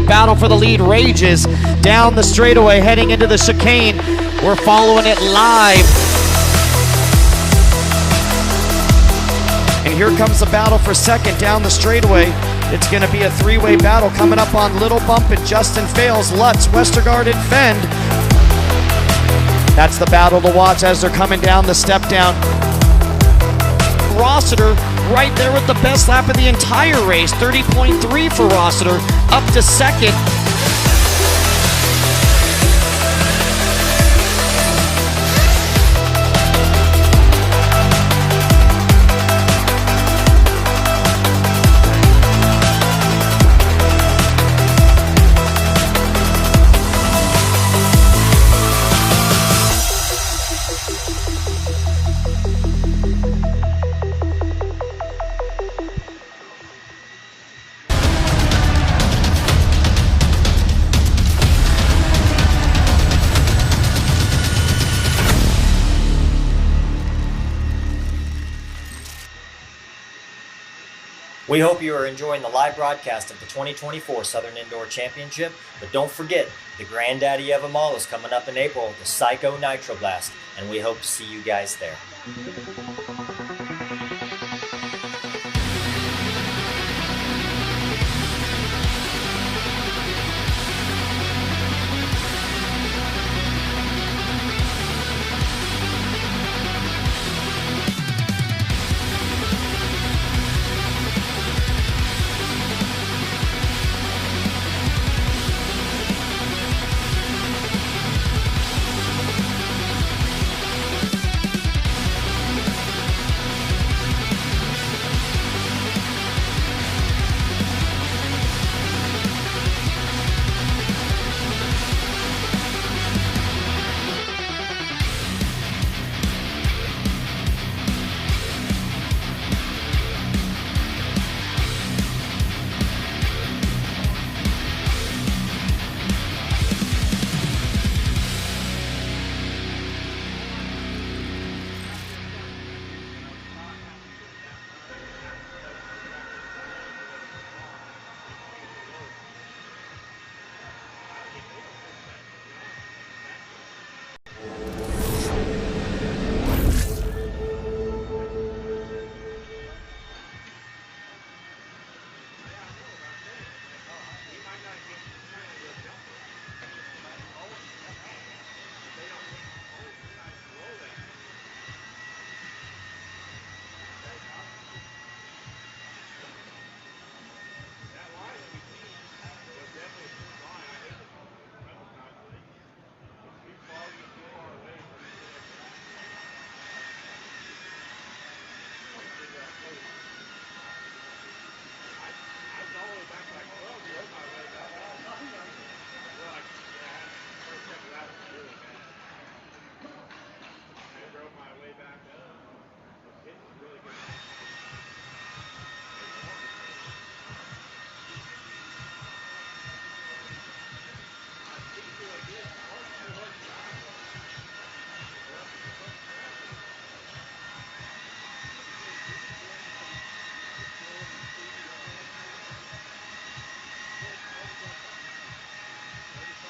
battle for the lead rages down the straightaway heading into the chicane. We're following it live. And here comes the battle for second down the straightaway. It's going to be a three-way battle coming up on Little Bump and Justin Fails, Lutz, Westergaard, and Fend. That's the battle to watch as they're coming down the step down. Rossiter right there with the best lap of the entire race, 30.3 for Rossiter, up to second. We hope you are enjoying the live broadcast of the 2024 Southern Indoor Championship, but don't forget, the granddaddy of them all is coming up in April, the Psycho Nitro Blast, and we hope to see you guys there.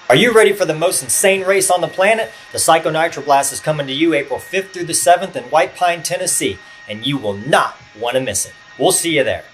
Are you ready for the most insane race on the planet? The Psycho Nitro Blast is coming to you April 5th through the 7th in White Pine, Tennessee, and you will not want to miss it. We'll see you there.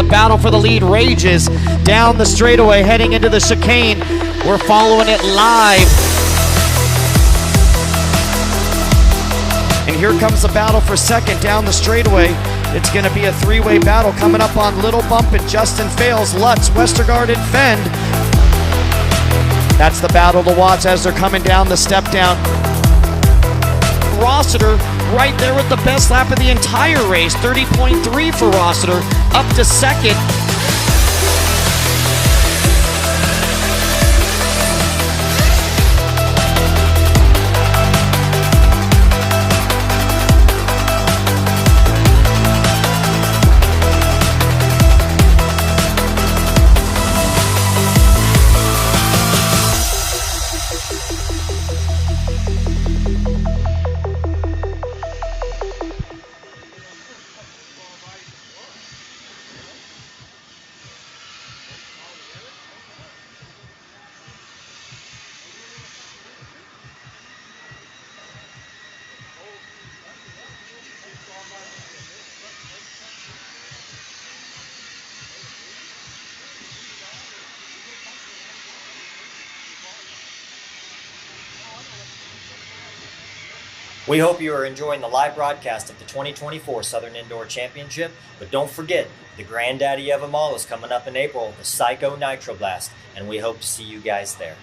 Battle for the lead rages down the straightaway heading into the chicane. We're following it live. And here comes the battle for second down the straightaway. It's going to be a three-way battle coming up on Little Bump and Justin Fails, Lutz, Westergaard, and Fend. That's the battle to watch as they're coming down the step down. Rossiter right there with the best lap of the entire race, 30.3 for Rossiter, up to second. We hope you are enjoying the live broadcast of the 2024 Southern Indoor Championship, but don't forget, the granddaddy of them all is coming up in April, the Psycho Nitro Blast, and we hope to see you guys there.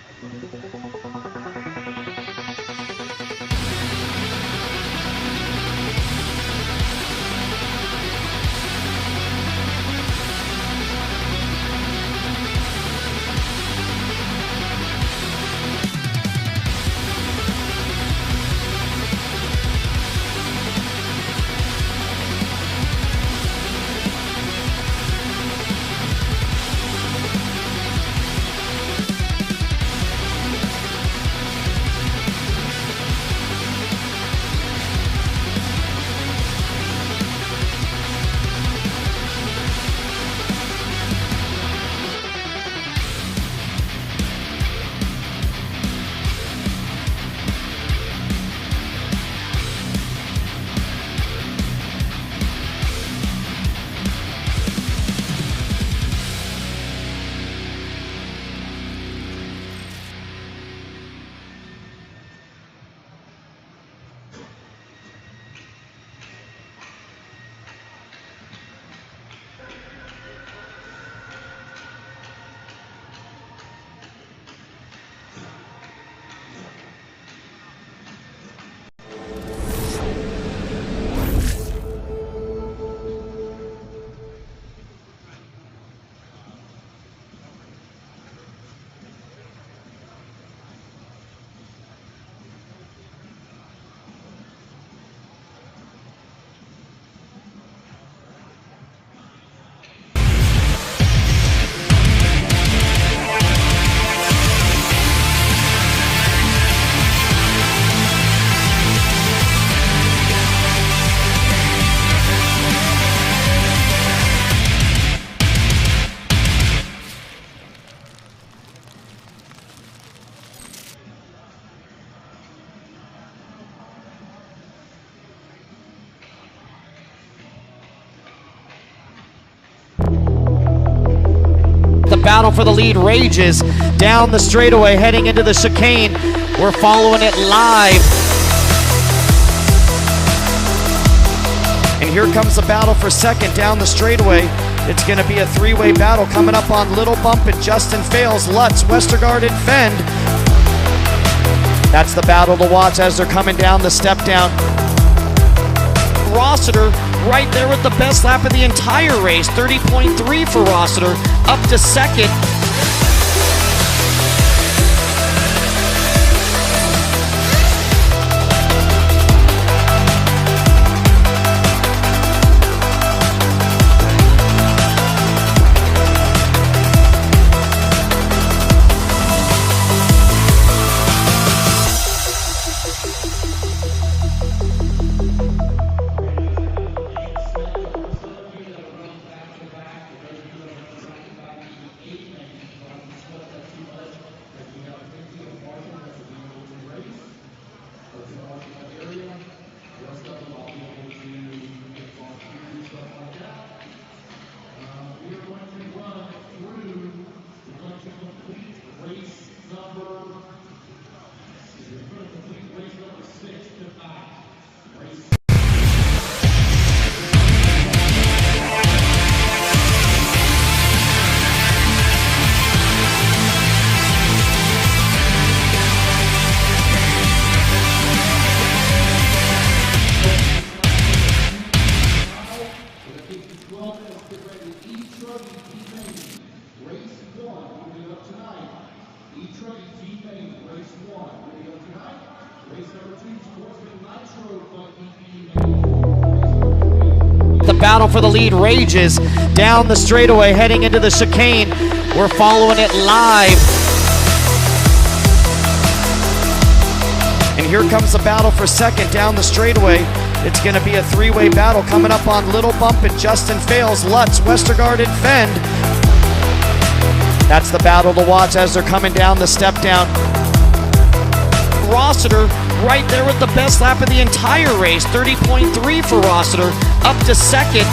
Battle for the lead rages down the straightaway heading into the chicane. We're following it live. And here comes the battle for second down the straightaway. It's going to be a three-way battle coming up on Little Bump and Justin Fails, Lutz, Westergaard, and Fend. That's the battle to watch as they're coming down the step down. Rossiter right there with the best lap of the entire race, 30.3 for Rossiter, up to second. battle for the lead rages down the straightaway, heading into the chicane. We're following it live. And here comes the battle for second down the straightaway. It's going to be a three-way battle coming up on Little Bump and Justin Fails, Lutz, Westergaard, and Fend. That's the battle to watch as they're coming down the step down. Rossiter right there with the best lap of the entire race, 30.3 for Rossiter, up to second.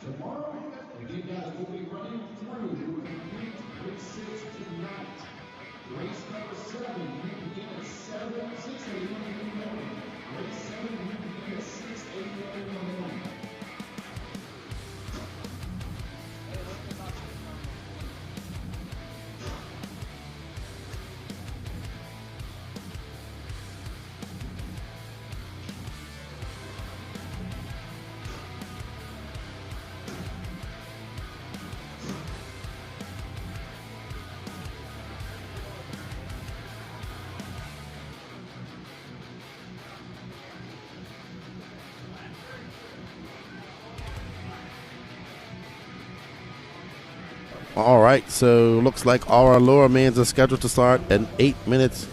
Tomorrow, you guys will be running through complete race 6 tonight. Race number 7, we begin at 6 a.m. in the morning. Race 7, we begin at 6 a.m. in the morning. All right, so looks like our lower mains are scheduled to start in 8 minutes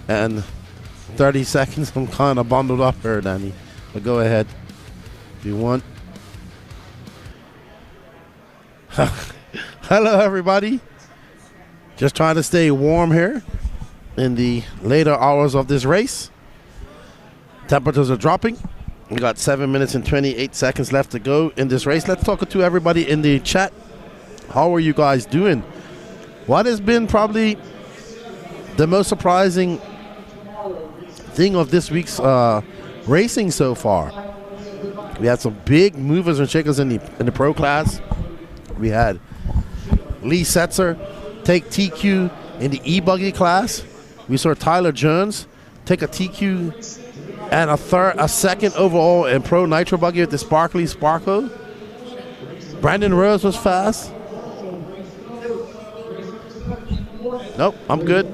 and 30 seconds. I'm kind of bundled up here, Danny, but go ahead if you want. Hello, everybody. Just trying to stay warm here in the later hours of this race. Temperatures are dropping. We got 7 minutes and 28 seconds left to go in this race. Let's talk to everybody in the chat. How are you guys doing? What has been probably the most surprising thing of this week's racing so far? We had some big movers and shakers in the pro class. We had Lee Setzer take TQ in the E-Buggy class. We saw Tyler Jones take a TQ and a second overall in Pro Nitro Buggy with the Sparkly Sparko. Brandon Rose was fast. Nope, I'm good.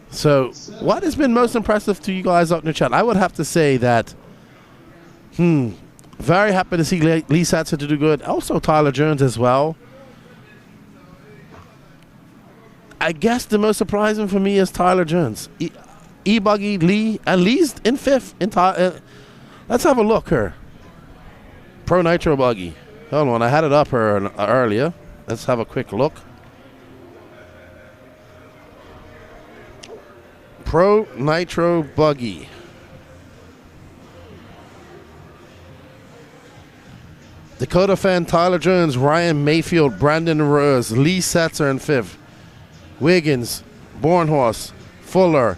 So, what has been most impressive to you guys out in the chat? I would have to say that, very happy to see Lee Satzer to do good. Also, Tyler Jones as well. I guess the most surprising for me is Tyler Jones. E-Buggy, Lee, and Lee's in fifth. Let's have a look here. Pro Nitro Buggy. Hold on, I had it up here earlier. Let's have a quick look. Pro Nitro Buggy. Dakota Fan, Tyler Jones, Ryan Mayfield, Brandon Rose, Lee Setzer in fifth. Wiggins, Bornhorst, Fuller,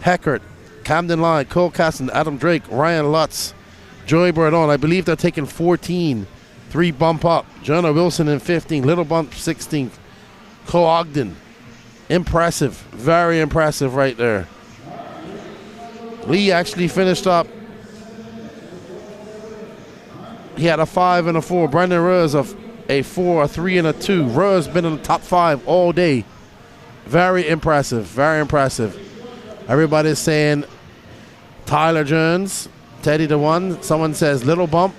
Heckert, Camden Line, Cole Casson, Adam Drake, Ryan Lutz, Joey Burdon. I believe they're taking 14. 3 bump up. Jonah Wilson in 15. Little bump 16th. Cole Ogden. Impressive. Very impressive right there. Lee actually finished up. He had a 5 and a 4. Brandon Rose of a 4, a 3, and a 2. Rose been in the top 5 all day. Very impressive. Very impressive. Everybody's saying Tyler Jones, Teddy the 1. Someone says Little Bump.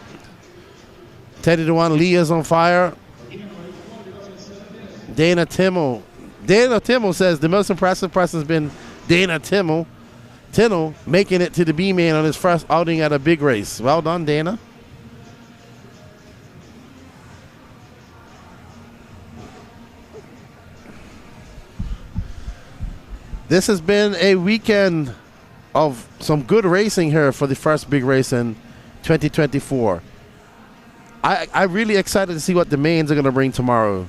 Teddy the 1, Lee is on fire. Dana Timmel. Dana Timmel says the most impressive person has been Dana Timmel. Tinnell making it to the B-Man on his first outing at a big race. Well done, Dana. This has been a weekend of some good racing here for the first big race in 2024. I'm really excited to see what the mains are going to bring tomorrow.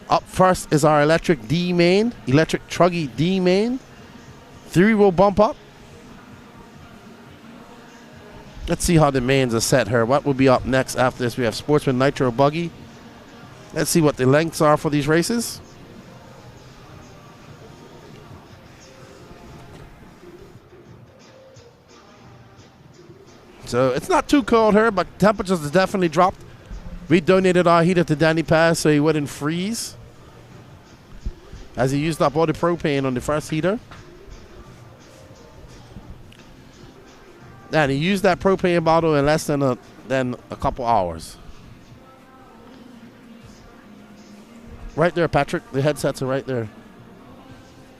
Up first is our electric D main, electric Truggy D main. 3 will bump up. Let's see how the mains are set here. What will be up next after this? We have Sportsman Nitro Buggy. Let's see what the lengths are for these races. So it's not too cold here, but temperatures have definitely dropped. We donated our heater to Danny Paz so he wouldn't freeze, as he used up all the propane on the first heater. And he used that propane bottle in less than a couple hours. Right there, Patrick. The headsets are right there.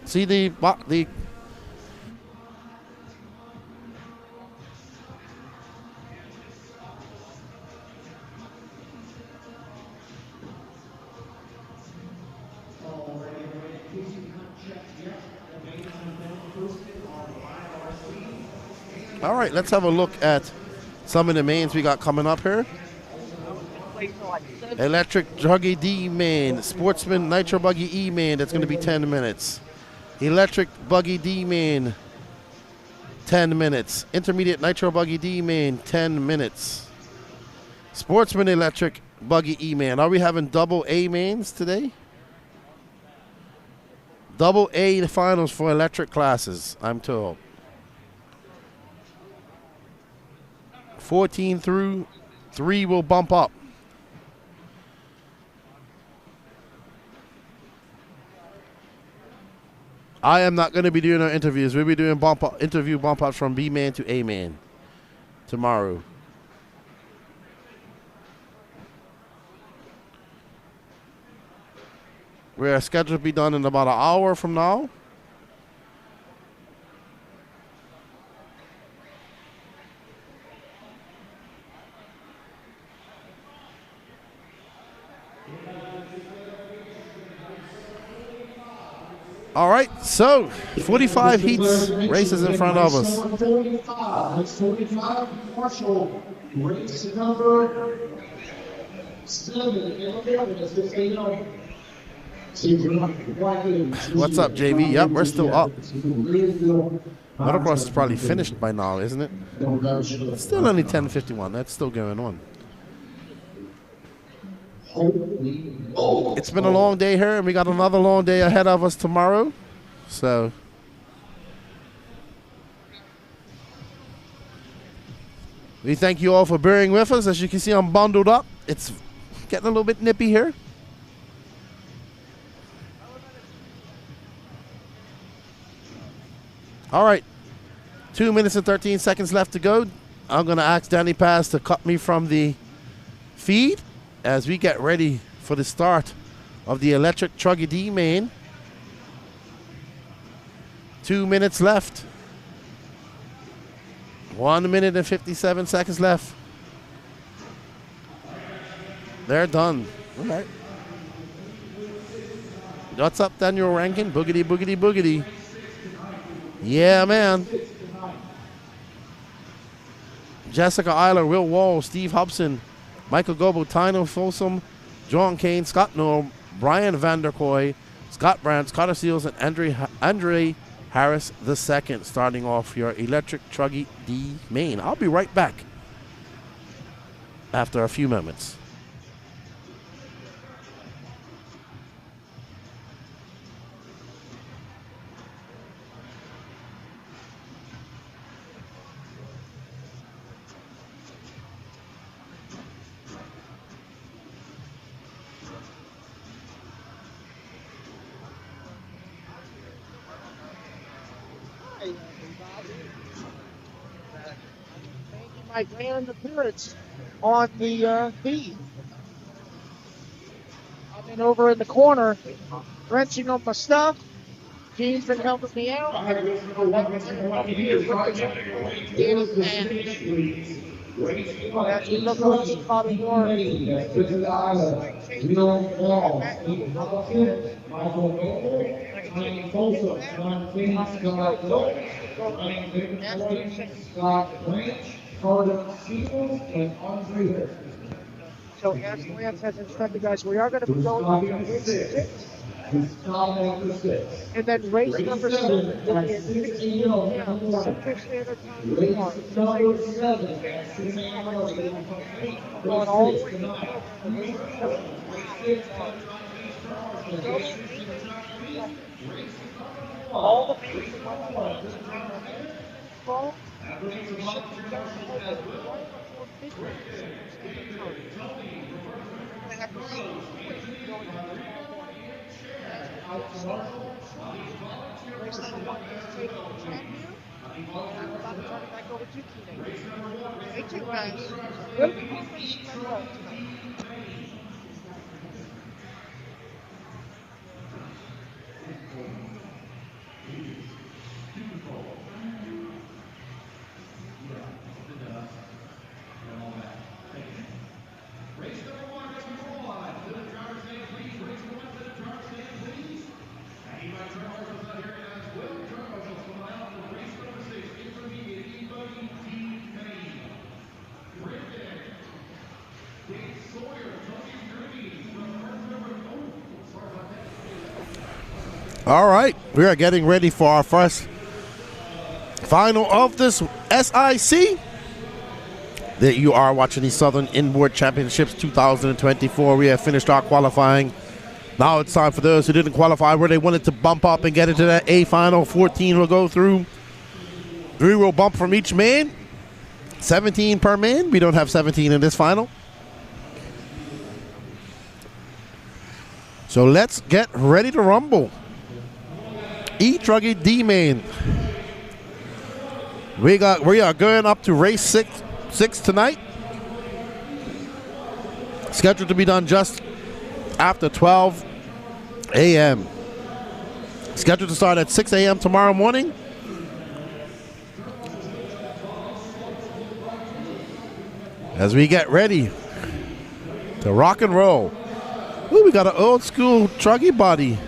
See the All right, let's have a look at some of the mains we got coming up here. Electric Truggy D main, Sportsman Nitro Buggy E main, that's going to be 10 minutes. Electric Buggy D main, 10 minutes. Intermediate Nitro Buggy D main, 10 minutes. Sportsman Electric Buggy E main. Are we having double A mains today? Double A finals for electric classes, I'm told. 14 through, 3 will bump up. I am not going to be doing our interviews. We'll be doing interview bump ups from B man to A man tomorrow. We're scheduled to be done in about an hour from now. All right, so 45 heats, races in front of us. 45, Marshall, race number 7. What's up, JV? Yep, we're still up. Motocross is probably finished by now, isn't it? It's still only 10:51. That's still going on. It's been a long day here, and we got another long day ahead of us tomorrow. So we thank you all for bearing with us. As you can see, I'm bundled up. It's getting a little bit nippy here. All right, 2 minutes and 13 seconds left to go. I'm going to ask Danny Paz to cut me from the feed as we get ready for the start of the electric Truggy D main. 2 minutes left. 1 minute and 57 seconds left. They're done. All right. What's up, Daniel Rankin? Boogity, boogity, boogity. Yeah, man. Jessica Eiler, Will Wall, Steve Hobson, Michael Gobo, Tino Folsom, John Kane, Scott Noel, Brian Vanderkoy, Scott Brandt, Carter Seals, and Andre Harris II, starting off your electric Truggy D main. I'll be right back after a few moments. My grand appearance on the feed. I've been over in the corner wrenching on my stuff. Gene's been helping me out. As we look over the bottom door. So as Lance has instructed, guys, we are going to be going to race 6 And then race number 7 at 6 p.m. Central Standard Time tomorrow. Going all the way to the race all the people fall. Race number 1 is taking the track here. I'm about to turn it back over to Keenan. Stay tuned, guys. We'll be racing as well tonight. All right, we are getting ready for our first final of this SIC. That you are watching the Southern Inboard Championships 2024. We have finished our qualifying. Now it's time for those who didn't qualify, where they wanted to bump up and get into that A final. 14 will go through. 3 will bump from each man. 17 per man. We don't have 17 in this final. So let's get ready to rumble. E-Truggy D-Main. We are going up to race six tonight. Scheduled to be done just after 12 a.m. Scheduled to start at 6 a.m. tomorrow morning. As we get ready to rock and roll. Ooh, we got an old school Truggy body.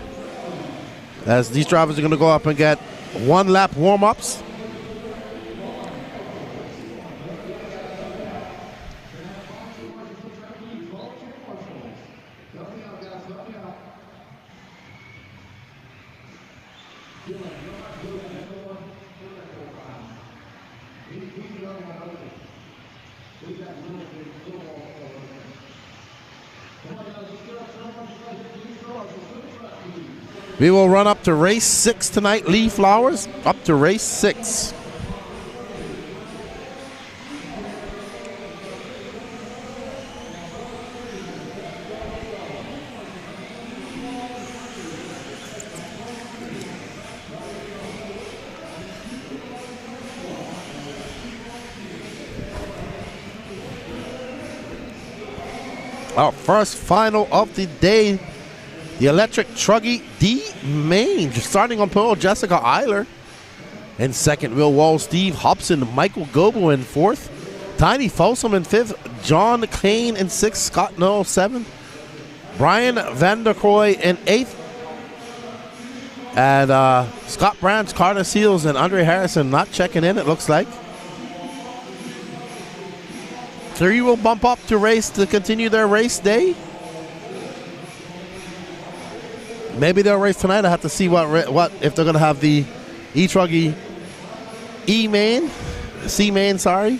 As these drivers are going to go up and get 1 lap warm-ups. We will run up to race 6 tonight. Lee Flowers up to race 6. Our first final of the day. The electric Truggy D-Main, starting on pole, Jessica Eiler. In second, Will Wall, Steve Hobson, Michael Gobo in fourth. Tiny Folsom in fifth. John Kane in sixth. Scott Noel, seventh. Brian Vandercroy in eighth. And Scott Branch, Carter Seals, and Andre Harrison not checking in, it looks like. 3 will bump up to race to continue their race day. Maybe they'll race tonight. I have to see what if they're going to have the E-Truggy E-Main, C-Main, sorry.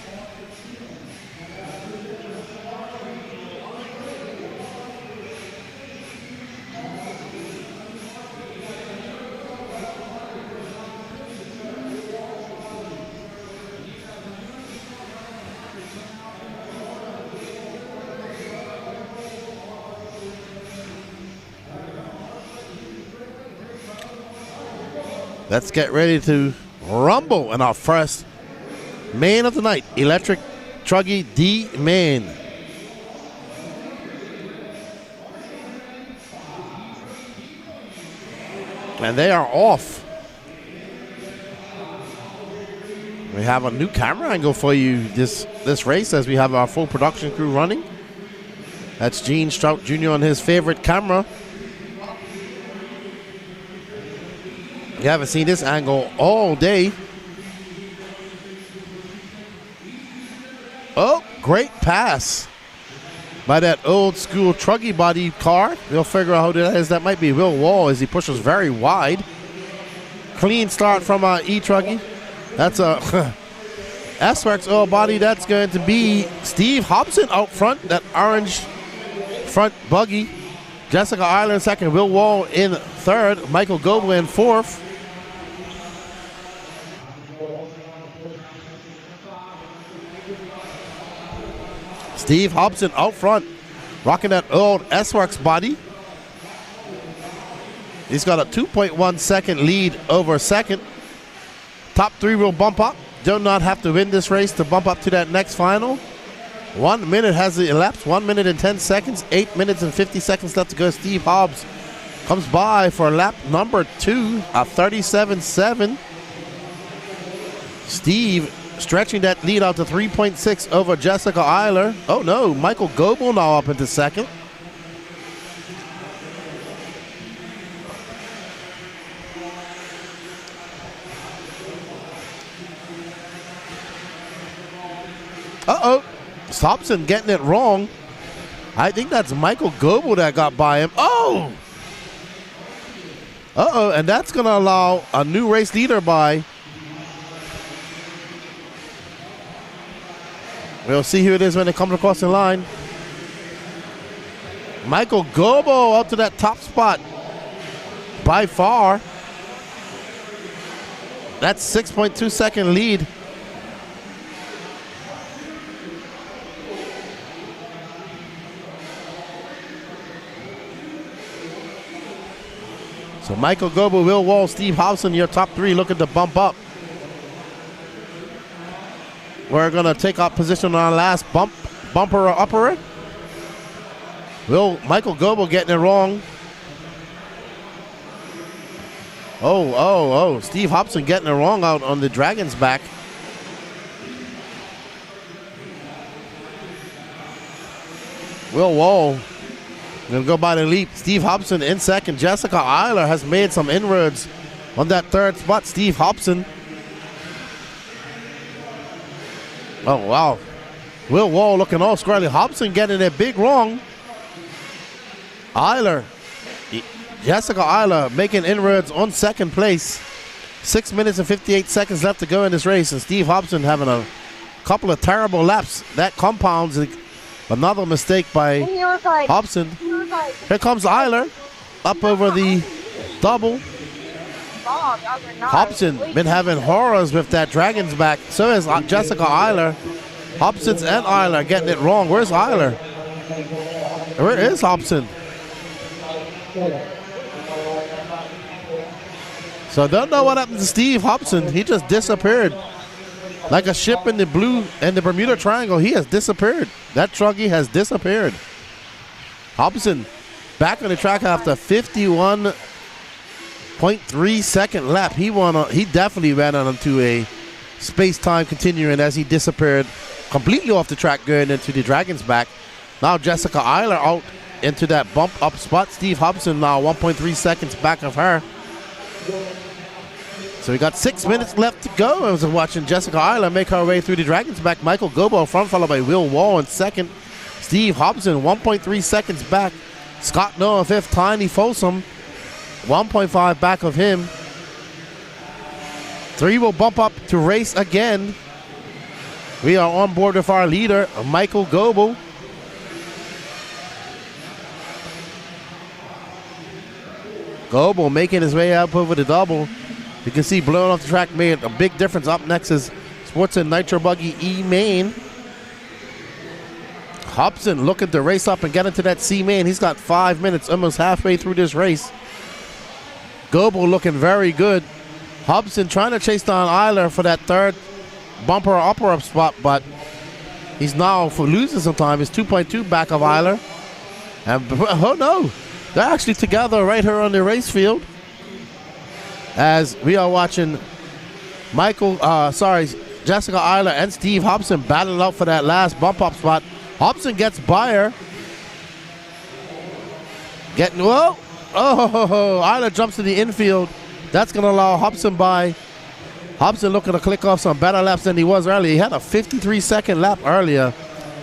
Let's get ready to rumble in our first main of the night, electric Truggy D-Main. And they are off. We have a new camera angle for you this race as we have our full production crew running. That's Gene Strout Jr. on his favorite camera. You haven't seen this angle all day. Oh, great pass. by that old school Truggy body car. We'll figure out who that is. That might be Will Wall as he pushes very wide. Clean start from E-Truggy. That's a S-Works oil body. That's going to be Steve Hobson out front. That orange front buggy. Jessica Eiler in second. Will Wall in third. Michael Goebel in fourth. Steve Hobson out front, rocking that old S-Works body. He's got a 2.1 second lead over second. Top three will bump up. Do not have to win this race to bump up to that next final. 1 minute has elapsed. 1 minute and 10 seconds. 8 minutes and 50 seconds left to go. Steve Hobbs comes by for lap number 2, a 37.7. Steve stretching that lead out to 3.6 over Jessica Eiler. Oh no, Michael Goebel now up into second. Uh-oh, Hobson getting it wrong. I think that's Michael Goebel that got by him. Oh! Uh-oh, and that's going to allow a new race leader by. We'll see who it is when they come across the line. Michael Goebel up to that top spot by far. That's 6.2 second lead. So Michael Goebel, Will Wall, Steve Hobson, your top three looking to bump up. We're going to take our position on our last bumper or upper. Michael Goebel getting it wrong. Oh. Steve Hobson getting it wrong out on the Dragon's back. Will Wall going to go by the leap. Steve Hobson in second. Jessica Eiler has made some inroads on that third spot. Steve Hobson. Oh, wow. Will Wall looking all scrawly. Hobson getting it big wrong. Jessica Eiler making inroads on second place. 6 minutes and 58 seconds left to go in this race. And Steve Hobson having a couple of terrible laps. That compounds another mistake by Hobson. Here comes Eiler up over the double. Hobson been having horrors with that Dragon's back. So is Jessica Eiler. Hobson's and Eiler getting it wrong. Where's Eiler? Where is Hobson? So don't know what happened to Steve Hobson. He just disappeared. Like a ship in the blue and the Bermuda Triangle, he has disappeared. That Truggy has disappeared. Hobson back on the track after 51.3 second lap. He definitely ran onto a space-time continuing as he disappeared completely off the track going into the Dragon's back. Now Jessica Eiler out into that bump up spot. Steve Hobson now 1.3 seconds back of her. So we got 6 minutes left to go. I was watching Jessica Eiler make her way through the Dragon's back. Michael Goebel front, followed by Will Wall in second. Steve Hobson 1.3 seconds back. Scott Noah fifth. Tiny Folsom 1.5 back of him. 3 will bump up to race again. We are on board with our leader, Michael Goebel. Goebel making his way up over the double. You can see blowing off the track made a big difference. Up next is Sportsman Nitro Buggy E main. Hobson looking to race up and get into that C main. He's got 5 minutes, almost halfway through this race. Goebel looking very good. Hobson trying to chase down Eiler for that third bumper or upper up spot, but he's now for losing some time. He's 2.2 back of Eiler. And oh no, they're actually together right here on the race field. As we are watching Jessica Eiler and Steve Hobson battling out for that last bump up spot. Hobson gets by her. Eiler jumps to the infield. That's going to allow Hobson by. Hobson looking to click off some better laps than he was earlier. He had a 53-second lap earlier.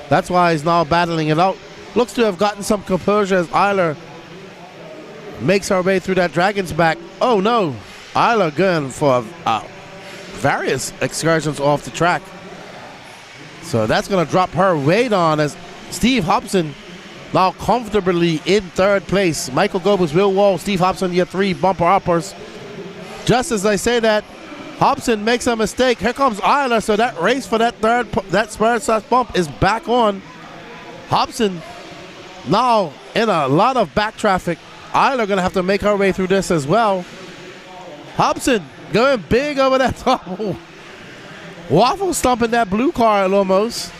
That's why he's now battling it out. looks to have gotten some composure as Eiler makes her way through that Dragon's back. Oh no, Eiler going for various excursions off the track. So that's going to drop her weight on as Steve Hobson now comfortably in third place. Michael Goebbels, Will Wall, Steve Hobson, your 3 bumper uppers. Just as I say that, Hobson makes a mistake. Here comes Eiler, so that race for that spur slash bump is back on. Hobson now in a lot of back traffic. Eiler going to have to make her way through this as well. Hobson going big over that top. Waffle stumping that blue car almost.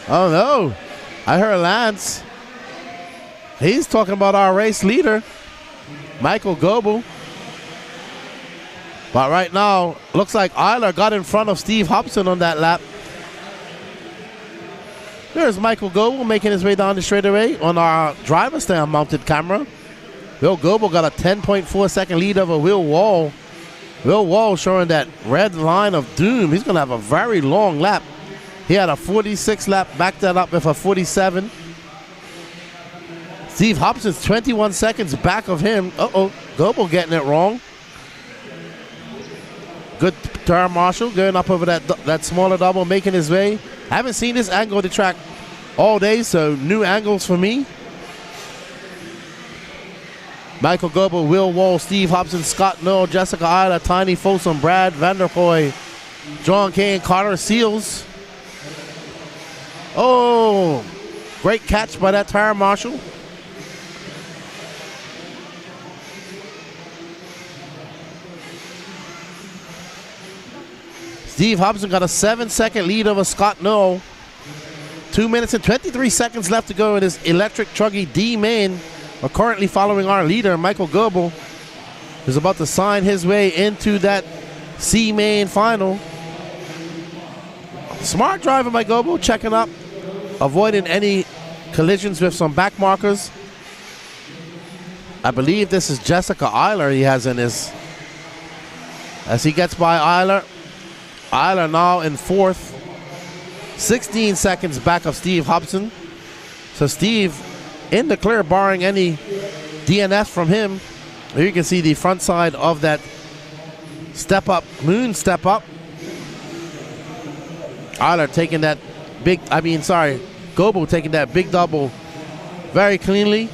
Oh no, I heard Lance. He's talking about our race leader, Michael Goebel. But right now, looks like Eiler got in front of Steve Hobson on that lap. There's Michael Goebel making his way down the straightaway on our driver's stand mounted camera. Will Goebel got a 10.4 second lead over Will Wall. Will Wall showing that red line of doom. He's going to have a very long lap. He had a 46 lap, backed that up with a 47. Steve Hobson's 21 seconds back of him. Goebel getting it wrong. Good turn, Marshall, going up over that smaller double, making his way. Haven't seen this angle of the track all day, so new angles for me. Michael Goebel, Will Wall, Steve Hobson, Scott Noel, Jessica Eiler, Tiny Folsom, Brad Vanderpoy, John Kane, Carter Seals. Oh, great catch by that tire marshal. Steve Hobson got a 7-second lead over Scott Noel. 2 minutes and 23 seconds left to go in his electric Truggy D main. We're currently following our leader, Michael Goebel, who's about to sign his way into that C main final. Smart driver by Goebel, checking up, avoiding any collisions with some back markers. I believe this is Jessica Eiler he has in his. As he gets by Eiler. Eiler now in fourth. 16 seconds back of Steve Hobson. So Steve in the clear, barring any DNF from him. Here you can see the front side of that step up, moon step up. Eiler taking that Goebel taking that big double very cleanly.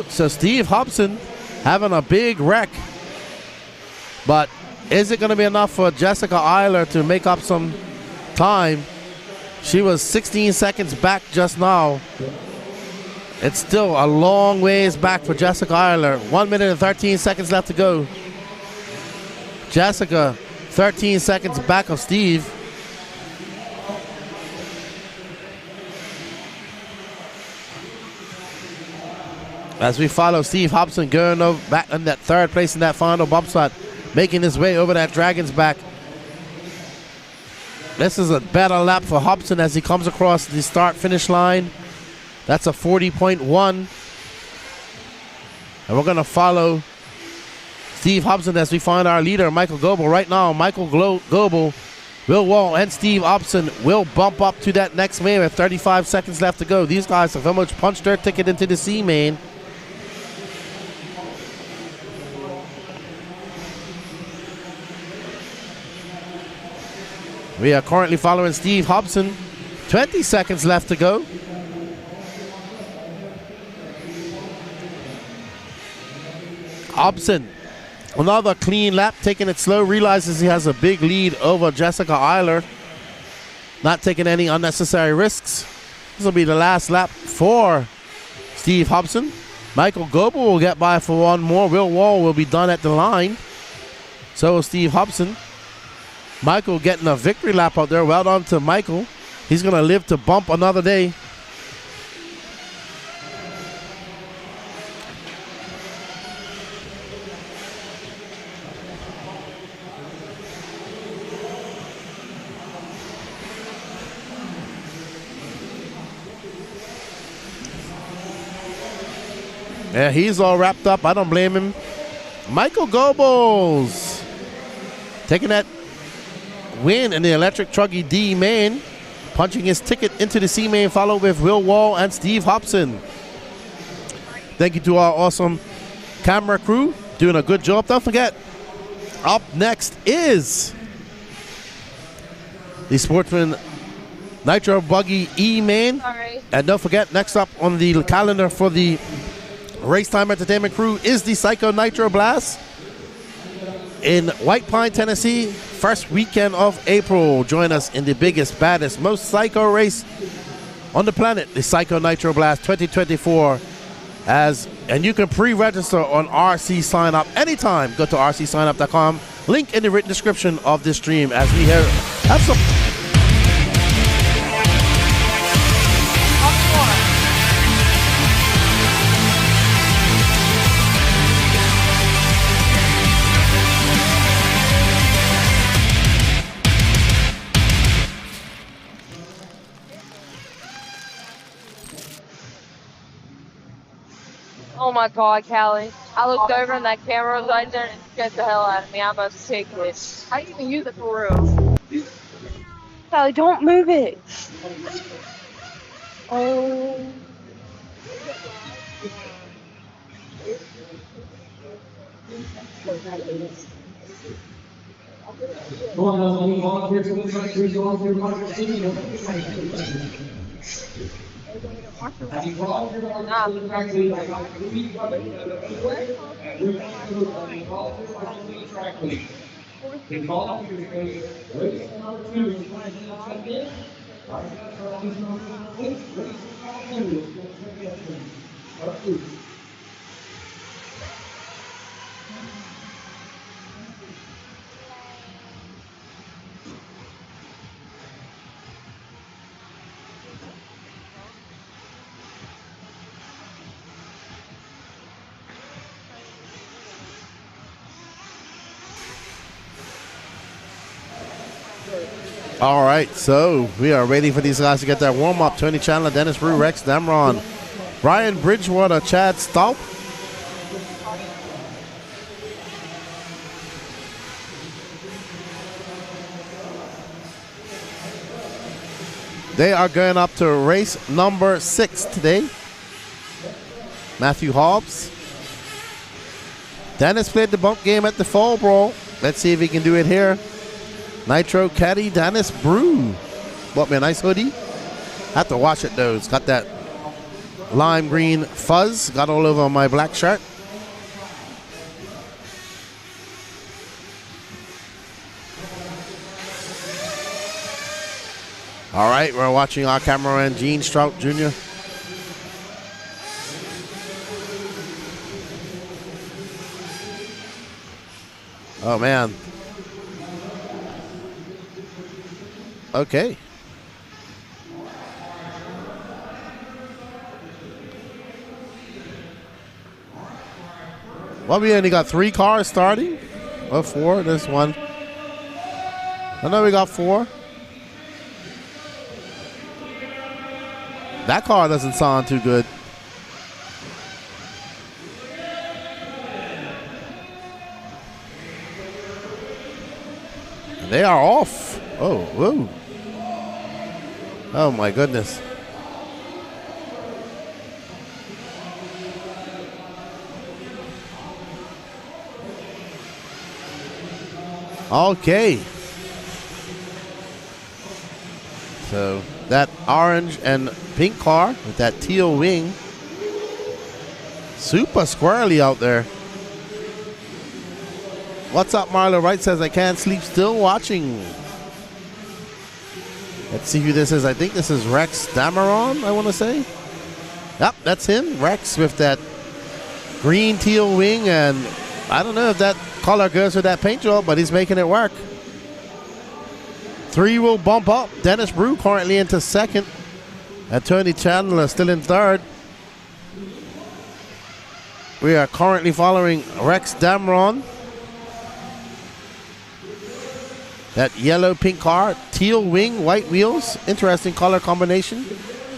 So Steve Hobson having a big wreck. But is it going to be enough for Jessica Eiler to make up some time? She was 16 seconds back just now. It's still a long ways back for Jessica Eiler. 1 minute and 13 seconds left to go. Jessica, 13 seconds back of Steve. As we follow Steve Hobson going over back in that third place in that final bump spot, making his way over that Dragon's back. This is a better lap for Hobson as he comes across the start-finish line. That's a 40.1. And we're going to follow Steve Hobson as we find our leader, Michael Goebel. Right now, Michael Goebel, Will Wall, and Steve Hobson will bump up to that next main with 35 seconds left to go. These guys have very much punched their ticket into the C main. We are currently following Steve Hobson. 20 seconds left to go. Hobson, another clean lap, taking it slow, realizes he has a big lead over Jessica Eiler. Not taking any unnecessary risks. This will be the last lap for Steve Hobson. Michael Goebel will get by for one more. Will Wall will be done at the line. So will Steve Hobson. Michael getting a victory lap out there. Well done to Michael. He's going to live to bump another day. Yeah, he's all wrapped up. I don't blame him. Michael Goebbels taking that win in the electric Truggy D main, punching his ticket into the C main, followed with Will Wall and Steve Hobson. Thank you to our awesome camera crew, doing a good job. Don't forget, up next is the Sportsman Nitro Buggy E main. And don't forget, next up on the calendar for the Race Time Entertainment crew is the Psycho Nitro Blast in White Pine, Tennessee, first weekend of April. Join us in the biggest, baddest, most psycho race on the planet, the Psycho Nitro Blast 2024. And you can pre-register on RC Sign Up anytime. Go to rcsignup.com. Link in the written description of this stream as we have some. Oh my god, Callie. I looked over and that camera was right there and it scared the hell out of me. I must take it. How do you even use it for real? Callie, don't move it. Oh. All right, so we are ready for these guys to get their warm-up. Tony Chandler, Dennis Brew, Rex Damron, Brian Bridgewater, Chad Staub. They are going up to race number 6 today. Matthew Hobbs. Dennis played the bump game at the Fall Brawl. Let's see if he can do it here. Nitro Caddy, Dennis Brew. Bought me a nice hoodie. Have to wash it though. It's got that lime green fuzz. Got all over my black shirt. All right, we're watching our cameraman, Gene Strout Jr. Oh, man. Okay. Well, we only got 3 cars starting. Or 4. There's one. I know we got 4. That car doesn't sound too good. They are off. Oh, whoa. Oh, my goodness. Okay. So that orange and pink car with that teal wing. Super squirrely out there. What's up, Marlo Wright says, I can't sleep, still watching. Let's see who this is. I think this is Rex Dameron, I want to say. Yep, that's him. Rex with that green teal wing, and I don't know if that color goes with that paint job, but he's making it work. 3 will bump up. Dennis Brew currently into 2nd. And Tony Chandler still in 3rd. We are currently following Rex Dameron. That yellow pink car, teal wing, white wheels. Interesting color combination.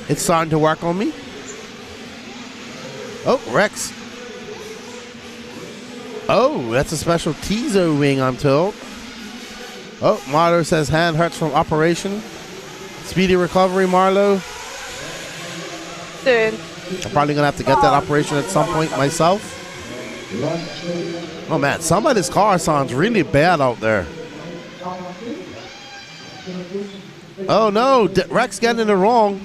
It's starting to work on me. Oh, Rex Oh, that's a special Tizo wing, I'm told. Oh, Marlo says hand hurts from operation. Speedy recovery, Marlo. Soon. I'm probably going to have to get that operation at some point myself. Oh, man, somebody's car sounds really bad out there. Oh, no, Rex getting it wrong.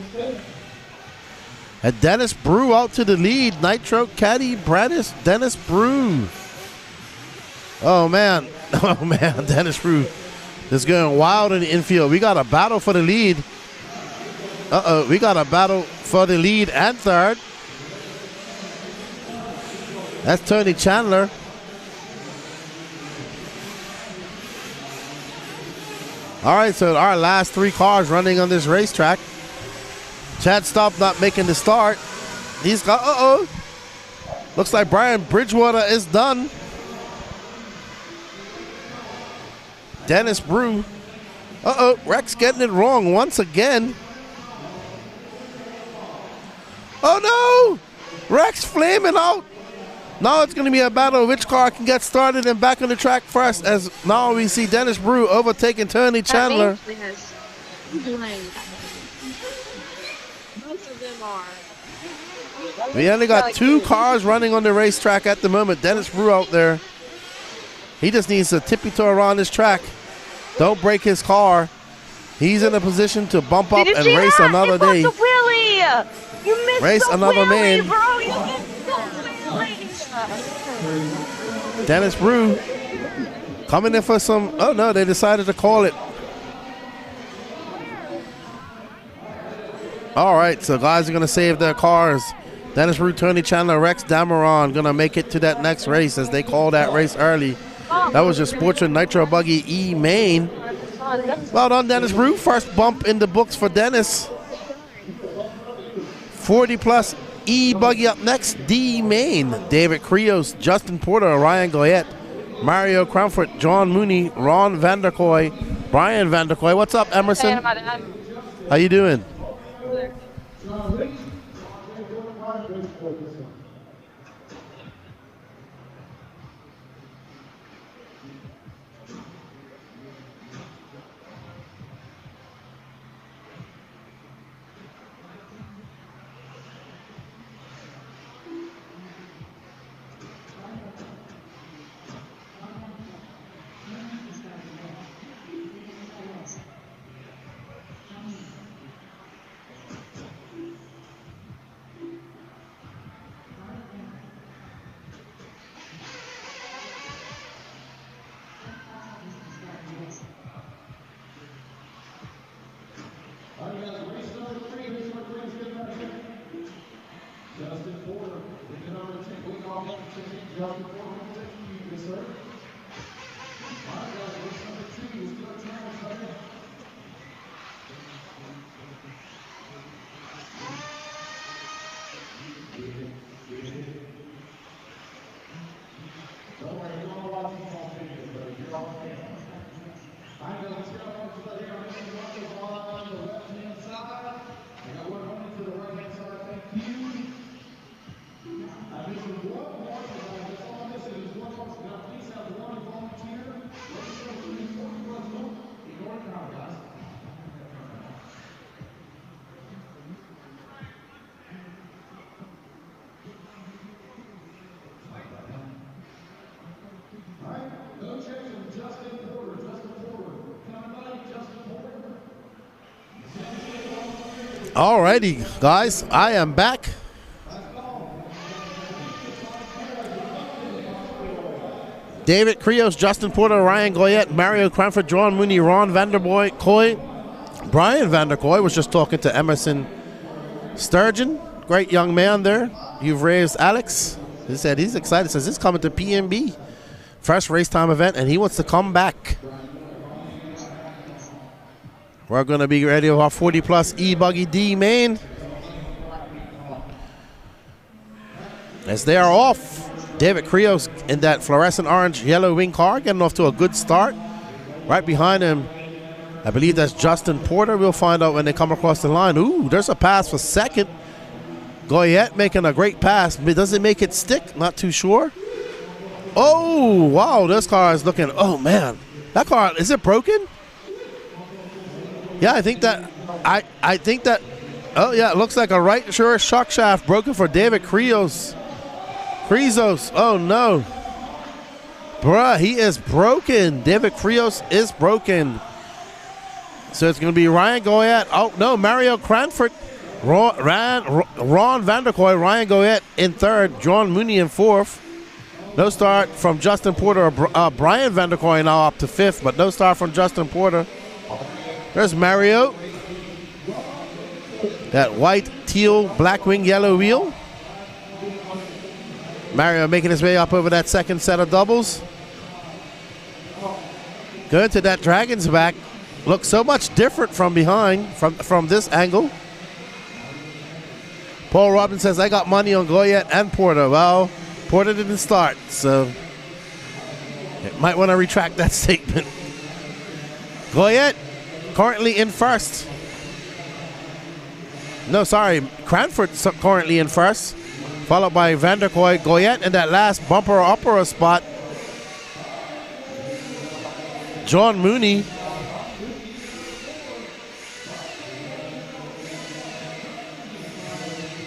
And Dennis Brew out to the lead. Nitro Caddy Dennis Brew. Oh, man. Oh, man, Dennis Brew is going wild in the infield. We got a battle for the lead. Uh-oh, we got a battle for the lead and third. That's Tony Chandler. All right, so our last 3 cars running on this racetrack. Chad Stopp not making the start. He's got, looks like Brian Bridgewater is done. Dennis Brew. Rex getting it wrong once again. Oh no! Rex flaming out. Now it's going to be a battle of which car can get started and back on the track first, as now we see Dennis Brew overtaking Tony Chandler. Most of them are. We only got 2 cars running on the racetrack at the moment. Dennis Brew out there. He just needs to tippy-toe around this track. Don't break his car. He's in a position to bump up and race another day. You missed Race the another wheelie, man. bro. You missed the wheelie. Dennis Brew coming in for some. Oh no, they decided to call it. All right, so guys are going to save their cars. Dennis Brew, Tony Chandler, Rex Dameron going to make it to that next race as they call that race early. That was your Sportsman Nitro Buggy E main. Well done, Dennis Brew. First bump in the books for Dennis. 40 plus E-Buggy up next, D main. David Krios, Justin Porter, Ryan Goyette, Mario Cranford, John Mooney, Ron Vanderkoy, Brian Vanderkoy. What's up, Emerson? How you doing? Alrighty, guys, I am back. David Krios, Justin Porter, Ryan Goyette, Mario Cranford, John Mooney, Ron Vanderkoy, Brian Vanderkoy was just talking to Emerson Sturgeon. Great young man there. You've raised Alex. He said he's excited. Says he's coming to PNB. First race time event, and he wants to come back. We're going to be ready with our 40 plus E-Buggy D main. As they are off, David Krios in that fluorescent orange yellow wing car, getting off to a good start. Right behind him, I believe that's Justin Porter. We'll find out when they come across the line. Ooh, there's a pass for second. Goyette making a great pass, but does it make it stick? Not too sure. Oh, wow, this car is looking, oh man. That car, is it broken? Yeah, I think that, oh yeah, it looks like a right sure shock shaft broken for David Krios. Oh no. Bruh, he is broken. David Krios is broken. So it's going to be Ryan Goyette. Oh no, Mario Cranford. Ron Vanderkoy, Ryan Goyette in third. John Mooney in fourth. No start from Justin Porter. Brian Vanderkoy now up to fifth, but no start from Justin Porter. There's Mario. That white, teal, black wing, yellow wheel. Mario making his way up over that second set of doubles. Going to that Dragon's back. Looks so much different from behind, from this angle. Paul Robbins says, I got money on Goyette and Porter. Well, Porter didn't start, so you might want to retract that statement. Goyette currently in first. No, sorry, Cranford currently in first, followed by Vanderkoy. Goyette in that last bumper upper spot. John Mooney.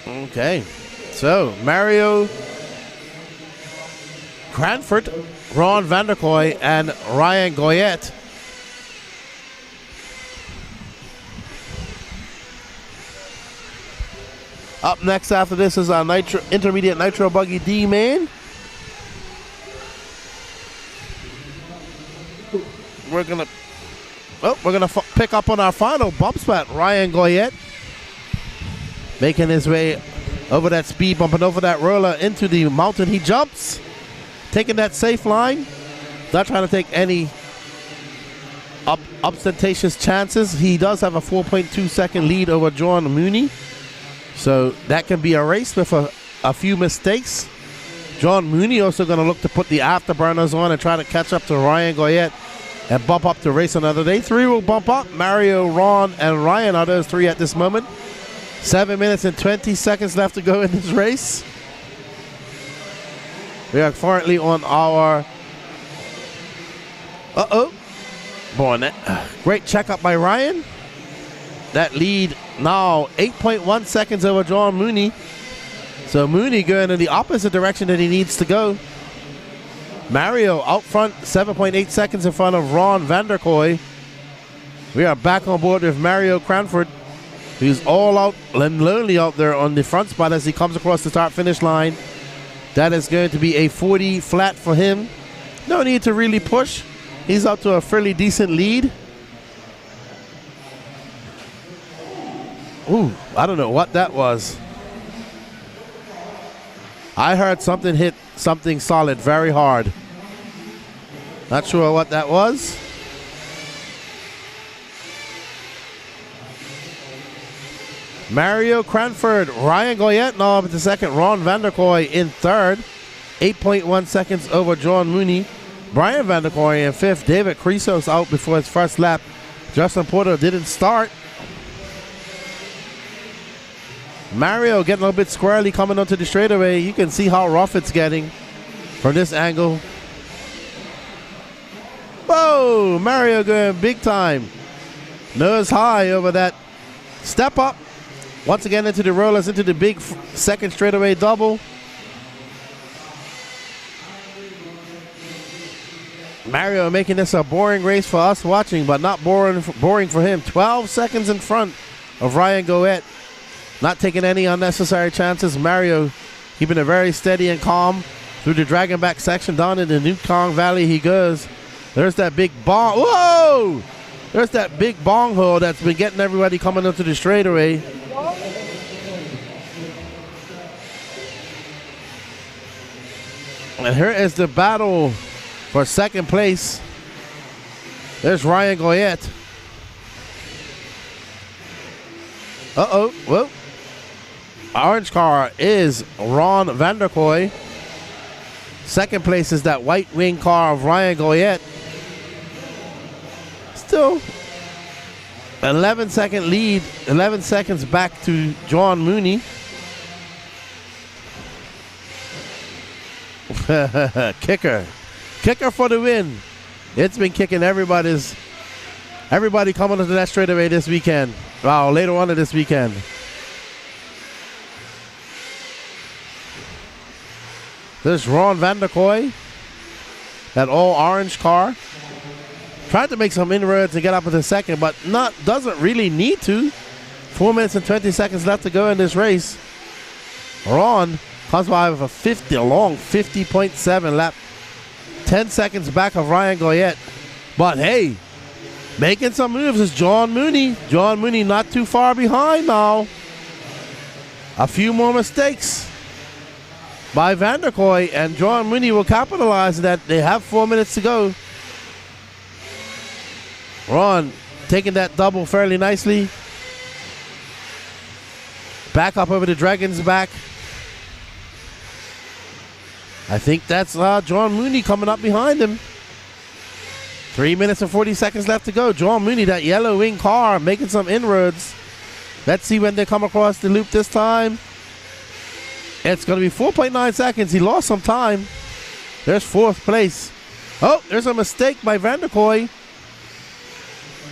Okay, so Mario Cranford, Ron Vanderkoy, and Ryan Goyette. Up next after this is our intermediate Nitro Buggy D main. We're gonna pick up on our final bump spot. Ryan Goyette making his way over that speed bump and over that roller into the mountain. He jumps, taking that safe line, not trying to take any ostentatious chances. He does have a 4.2 second lead over John Mooney, so that can be erased with a few mistakes. John Mooney also going to look to put the afterburners on and try to catch up to Ryan Goyette and bump up to race another day. Three will bump up. Mario, Ron, and Ryan are those three at this moment. 7 minutes and 20 seconds left to go in this race. We are currently on our... Great checkup by Ryan. That lead now 8.1 seconds over John Mooney. So Mooney going in the opposite direction that he needs to go. Mario out front, 7.8 seconds in front of Ron Vanderkoy. We are back on board with Mario Cranford, who's all out and lonely out there on the front spot as he comes across the start-finish line. That is going to be a 40 flat for him. No need to really push. He's up to a fairly decent lead. Ooh, I don't know what that was. I heard something hit something solid very hard. Not sure what that was. Mario Cranford, Ryan Goyette now up in the second. Ron Vanderkoy in third. 8.1 seconds over John Mooney. Brian Vanderkoy in fifth. David Krisos out before his first lap. Justin Porter didn't start. Mario getting a little bit squarely coming onto the straightaway. You can see how rough it's getting from this angle. Whoa, Mario going big time. Nose high over that step up. Once again into the rollers, into the big second straightaway double. Mario making this a boring race for us watching, but not boring for him. 12 seconds in front of Ryan Goyette. Not taking any unnecessary chances. Mario keeping it very steady and calm through the dragon back section. Down in the New Kong Valley he goes. There's that big bong. Whoa! There's that big bong hole that's been getting everybody coming into the straightaway. And here is the battle for second place. There's Ryan Goyette. Whoa. Orange car is Ron Vanderkoy. Second place is that white wing car of Ryan Goyette. Still 11 second lead, 11 seconds back to John Mooney. Kicker for the win. It's been kicking everybody coming into that straightaway this weekend. Wow, later on in this weekend. There's Ron Vanderkoy, that all orange car. Tried to make some inroads to get up in the second, but doesn't really need to. 4 minutes and 20 seconds left to go in this race. Ron comes by with a long 50.7 lap. 10 seconds back of Ryan Goyette. But hey, making some moves is John Mooney. John Mooney not too far behind now. A few more mistakes by Vanderkoy, and John Mooney will capitalize on that. They have 4 minutes to go. Ron taking that double fairly nicely. Back up over the Dragon's back. I think that's John Mooney coming up behind him. 3 minutes and 40 seconds left to go. John Mooney, that yellow wing car, making some inroads. Let's see when they come across the loop this time. It's going to be 4.9 seconds. He lost some time. There's fourth place. Oh, there's a mistake by Vanderkoy.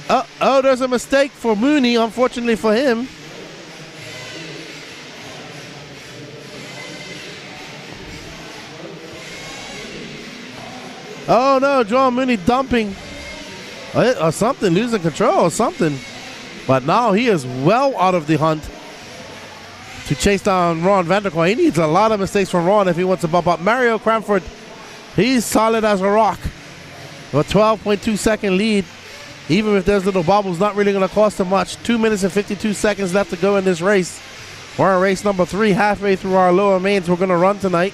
Oh, there's a mistake for Mooney, unfortunately for him. Oh no, John Mooney dumping or something, losing control or something. But now he is well out of the hunt to chase down Ron Vanderkoy. He needs a lot of mistakes from Ron if he wants to bump up. Mario Cranford, he's solid as a rock. A 12.2 second lead. Even if there's little bobbles, not really going to cost him much. 2 minutes and 52 seconds left to go in this race. We're on race number 3, halfway through our lower mains we're going to run tonight.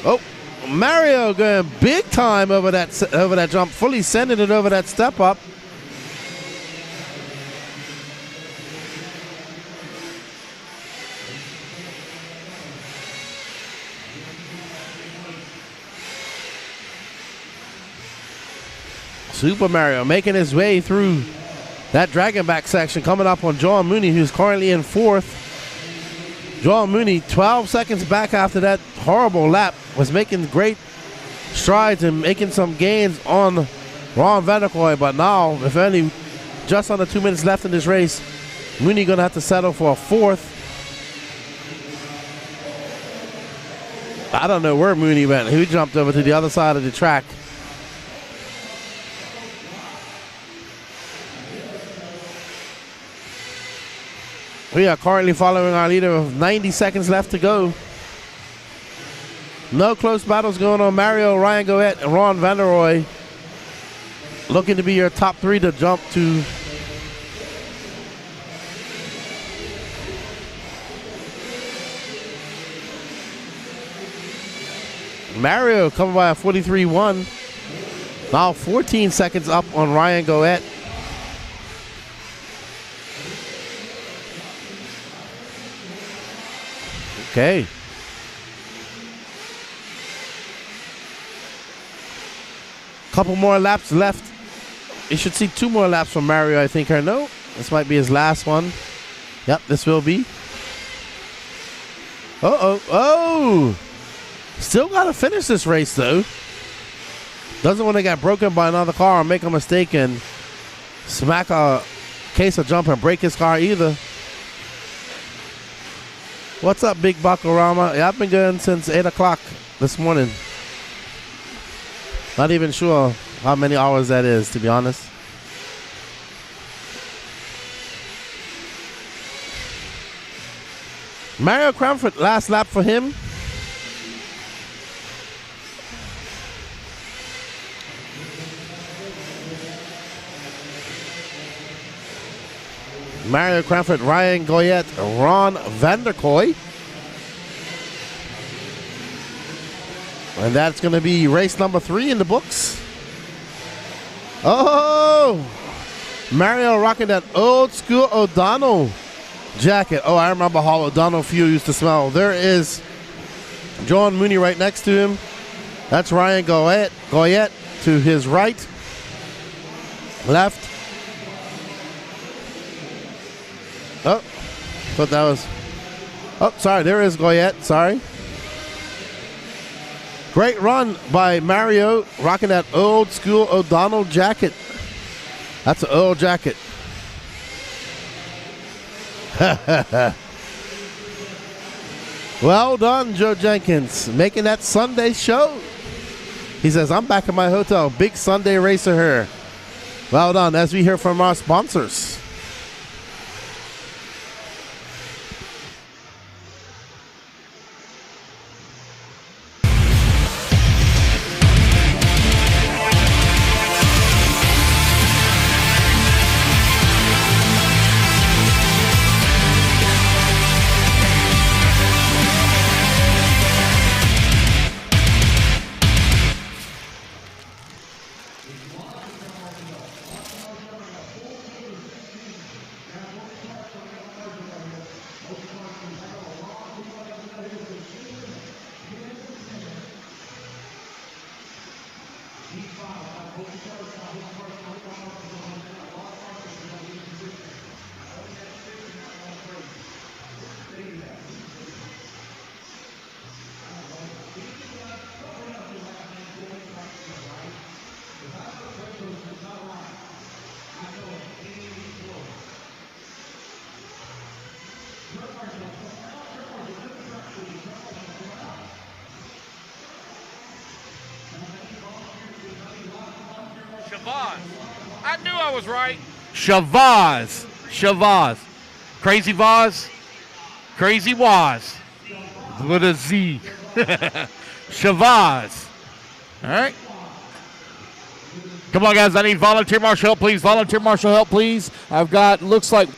Oh, Mario going big time over that jump, fully sending it over that step up. Super Mario making his way through that dragon back section, coming up on John Mooney, who's currently in fourth. John Mooney, 12 seconds back after that horrible lap, was making great strides and making some gains on Ron Vanderkoy. But now, if only just under 2 minutes left in this race, Mooney going to have to settle for a fourth. I don't know where Mooney went. He jumped over to the other side of the track. We are currently following our leader with 90 seconds left to go. No close battles going on. Mario, Ryan Goyette, and Ron Vanderkoy looking to be your top 3 to jump to. Mario coming by a 43.1. Now 14 seconds up on Ryan Goyette. Okay. Couple more laps left. You should see 2 more laps from Mario, I think. Or no, this might be his last one. Yep, this will be. Oh! Still got to finish this race, though. Doesn't want to get broken by another car or make a mistake and smack a case of jump and break his car either. What's up, Big Buckorama? Yeah, I've been going since 8 o'clock this morning. Not even sure how many hours that is, to be honest. Mario Cranford, last lap for him. Mario Cranford, Ryan Goyette, Ron Vanderkoy. And that's going to be race number 3 in the books. Oh! Mario rocking that old school O'Donnell jacket. Oh, I remember how O'Donnell fuel used to smell. There is John Mooney right next to him. That's Ryan Goyette to his right. Left. Oh, thought that was... Oh, sorry, there is Goyette, sorry. Great run by Mario, rocking that old school O'Donnell jacket. That's an old jacket. Well done, Joe Jenkins, making that Sunday show. He says, I'm back at my hotel. Big Sunday racer here. Well done, as we hear from our sponsors. I knew I was right. Shavaz. Crazy Vaz. Crazy Waz. With a Z. Shavaz. All right. Come on, guys. I need volunteer marshal help, please. Volunteer marshal help, please. I've got, looks like...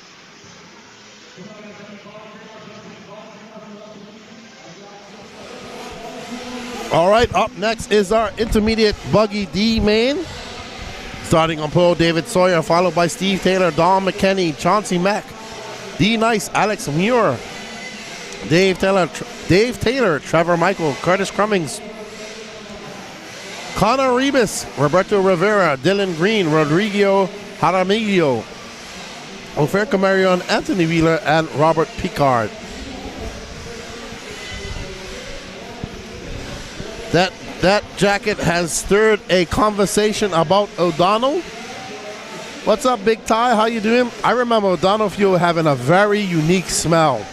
All right, up next is our intermediate buggy D main. Starting on pole, David Sawyer, followed by Steve Taylor, Don McKenney, Chauncey Mack, D Nice, Alex Muir, Dave Taylor, Trevor Michael, Curtis Cummings, Connor Rebus, Roberto Rivera, Dylan Green, Rodrigo Jaramillo, Ofer Camarion, Anthony Wheeler, and Robert Picard. That jacket has stirred a conversation about O'Donnell. What's up, Big Ty? How you doing? I remember O'Donnell fuel having a very unique smell.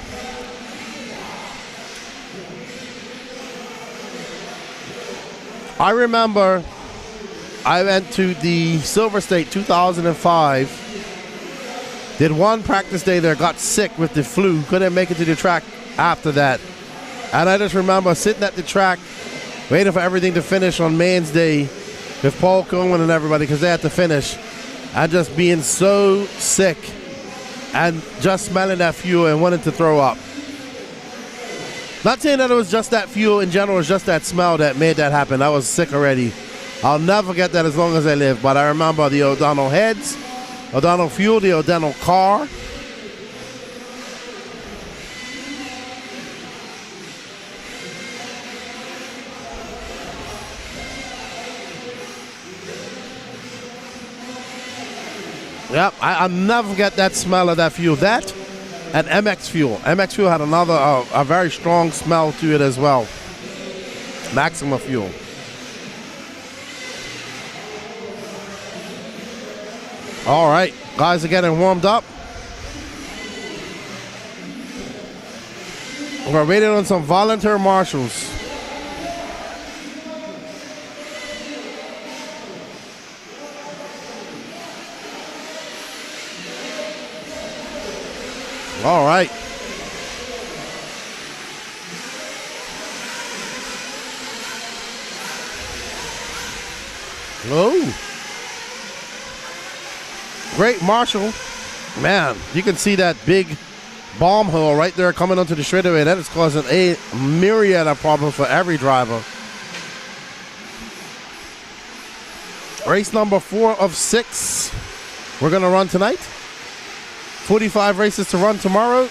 I remember I went to the Silver State 2005. Did one practice day there, got sick with the flu, couldn't make it to the track after that. And I just remember sitting at the track waiting for everything to finish on Man's Day with Paul Coleman and everybody because they had to finish. And just being so sick and just smelling that fuel and wanting to throw up. Not saying that it was just that fuel in general, it was just that smell that made that happen. I was sick already. I'll never forget that as long as I live. But I remember the O'Donnell heads, O'Donnell fuel, the O'Donnell car. Yep, I'll never forget that smell of that fuel. That and MX fuel. MX fuel had another, a very strong smell to it as well. Maxima fuel. All right, guys are getting warmed up. We're waiting on some volunteer marshals. All right. Oh. Great Marshall. Man, you can see that big bomb hole right there coming onto the straightaway. That is causing a myriad of problems for every driver. Race number 4 of 6 we're going to run tonight. 45 races to run tomorrow.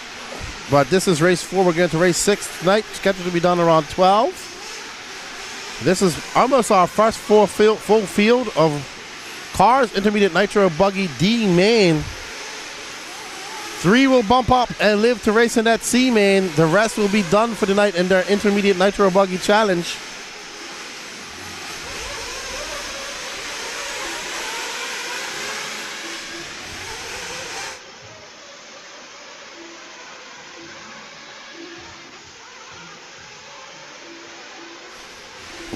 But this is race 4. We're going to race 6 tonight. Scheduled to be done around 12. This is almost our first full field of cars. Intermediate Nitro Buggy D main. 3 will bump up and live to race in that C main. The rest will be done for the night in their Intermediate Nitro Buggy Challenge.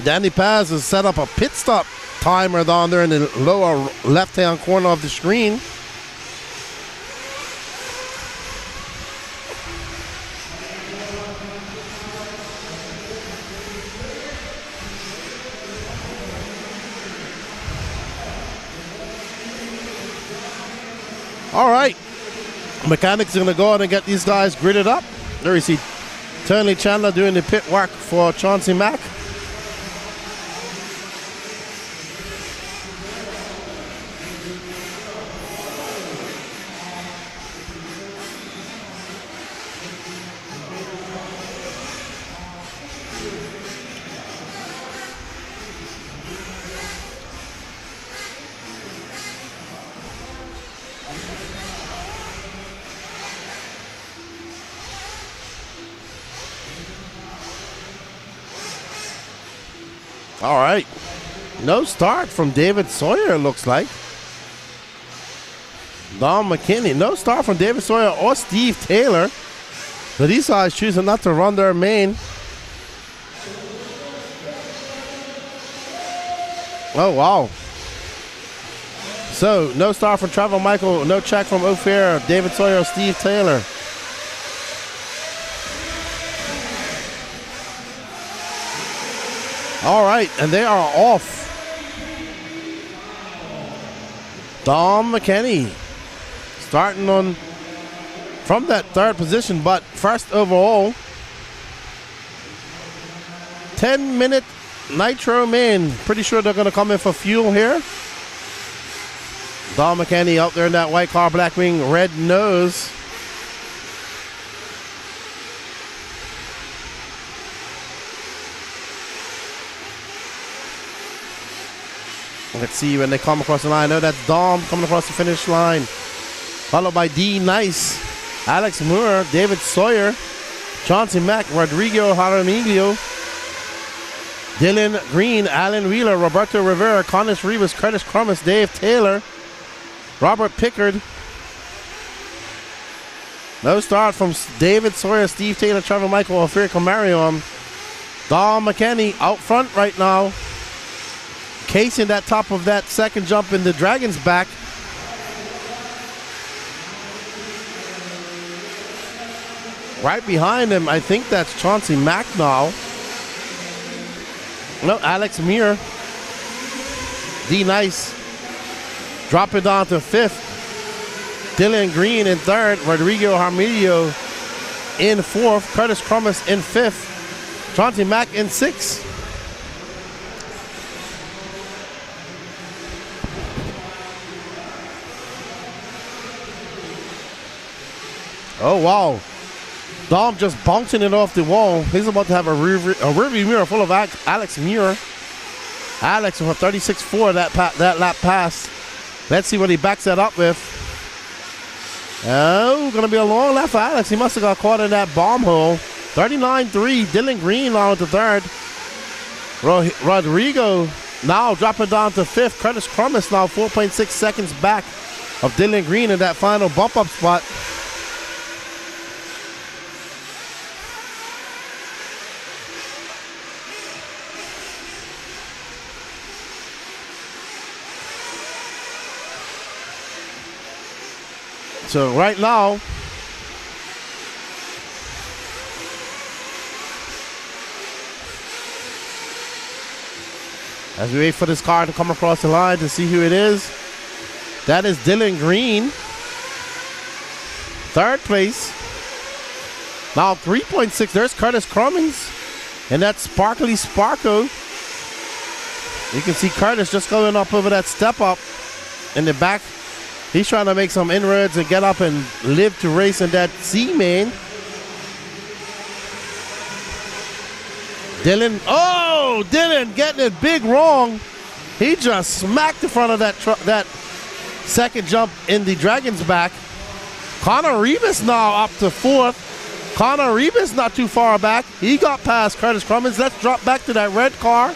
Danny Paz has set up a pit stop timer down there in the lower left-hand corner of the screen. All right, mechanics are going to go out and get these guys gridded up. There you see Tony Chandler doing the pit work for Chauncey Mack. All right. No start from David Sawyer, looks like. Don McKinney. No start from David Sawyer or Steve Taylor. But these guys choosing not to run their main. Oh, wow. So, no start from Trevor Michael. No check from Ophir, David Sawyer or Steve Taylor. All right, and they are off. Dom McKinney starting on from that 3rd position, but first overall. 10-minute Nitro main. Pretty sure they're going to come in for fuel here. Dom McKinney out there in that white car, black wing, red nose. Let's see when they come across the line. No, that's Dom coming across the finish line. Followed by D Nice, Alex Moore, David Sawyer, Chauncey Mack, Rodrigo Jaramillo, Dylan Green, Alan Wheeler, Roberto Rivera, Connis Rivas, Curtis Crumis, Dave Taylor, Robert Pickard. No start from David Sawyer, Steve Taylor, Trevor Michael, Ophir Camarion. Dom McKinney out front right now. Casing that top of that second jump in the Dragon's back. Right behind him, I think that's Chauncey Mack now. No, Alex Muir. D Nice dropping down to 5th. Dylan Green in 3rd. Rodrigo Jaramillo in 4th. Curtis Crumis in 5th. Chauncey Mack in 6th. Oh, wow. Dom just bouncing it off the wall. He's about to have a rearview mirror full of Alex Muir. Alex with a 36.4 that lap pass. Let's see what he backs that up with. Oh, going to be a long lap for Alex. He must have got caught in that bomb hole. 39.3. Dylan Green on to 3rd. Rodrigo now dropping down to 5th. Curtis Crumis now 4.6 seconds back of Dylan Green in that final bump up spot. So right now, as we wait for this car to come across the line to see who it is, that is Dylan Green, 3rd place. Now 3.6, there's Curtis Crummins, and that's Sparkly Sparko. You can see Curtis just going up over that step up in the back. He's trying to make some inroads and get up and live to race in that C main. Dylan getting it big wrong. He just smacked the front of that second jump in the Dragon's back. Connor Rebus now up to 4th. Connor Rebus not too far back. He got past Curtis Crummins. Let's drop back to that red car,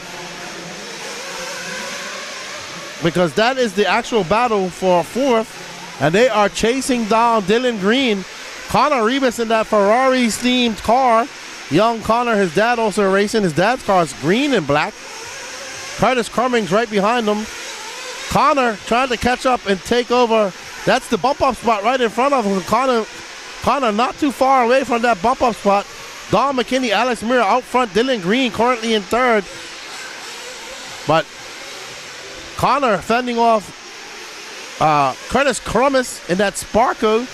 because that is the actual battle for 4th, and they are chasing down Dylan Green. Connor Rebus in that Ferrari-themed car. Young Connor, his dad also racing. His dad's car is green and black. Curtis Cummings right behind him. Connor trying to catch up and take over. That's the bump-up spot right in front of him. Connor not too far away from that bump-up spot. Don McKinney, Alex Mira out front. Dylan Green currently in 3rd. But Connor fending off Curtis Crumis in that Sparko.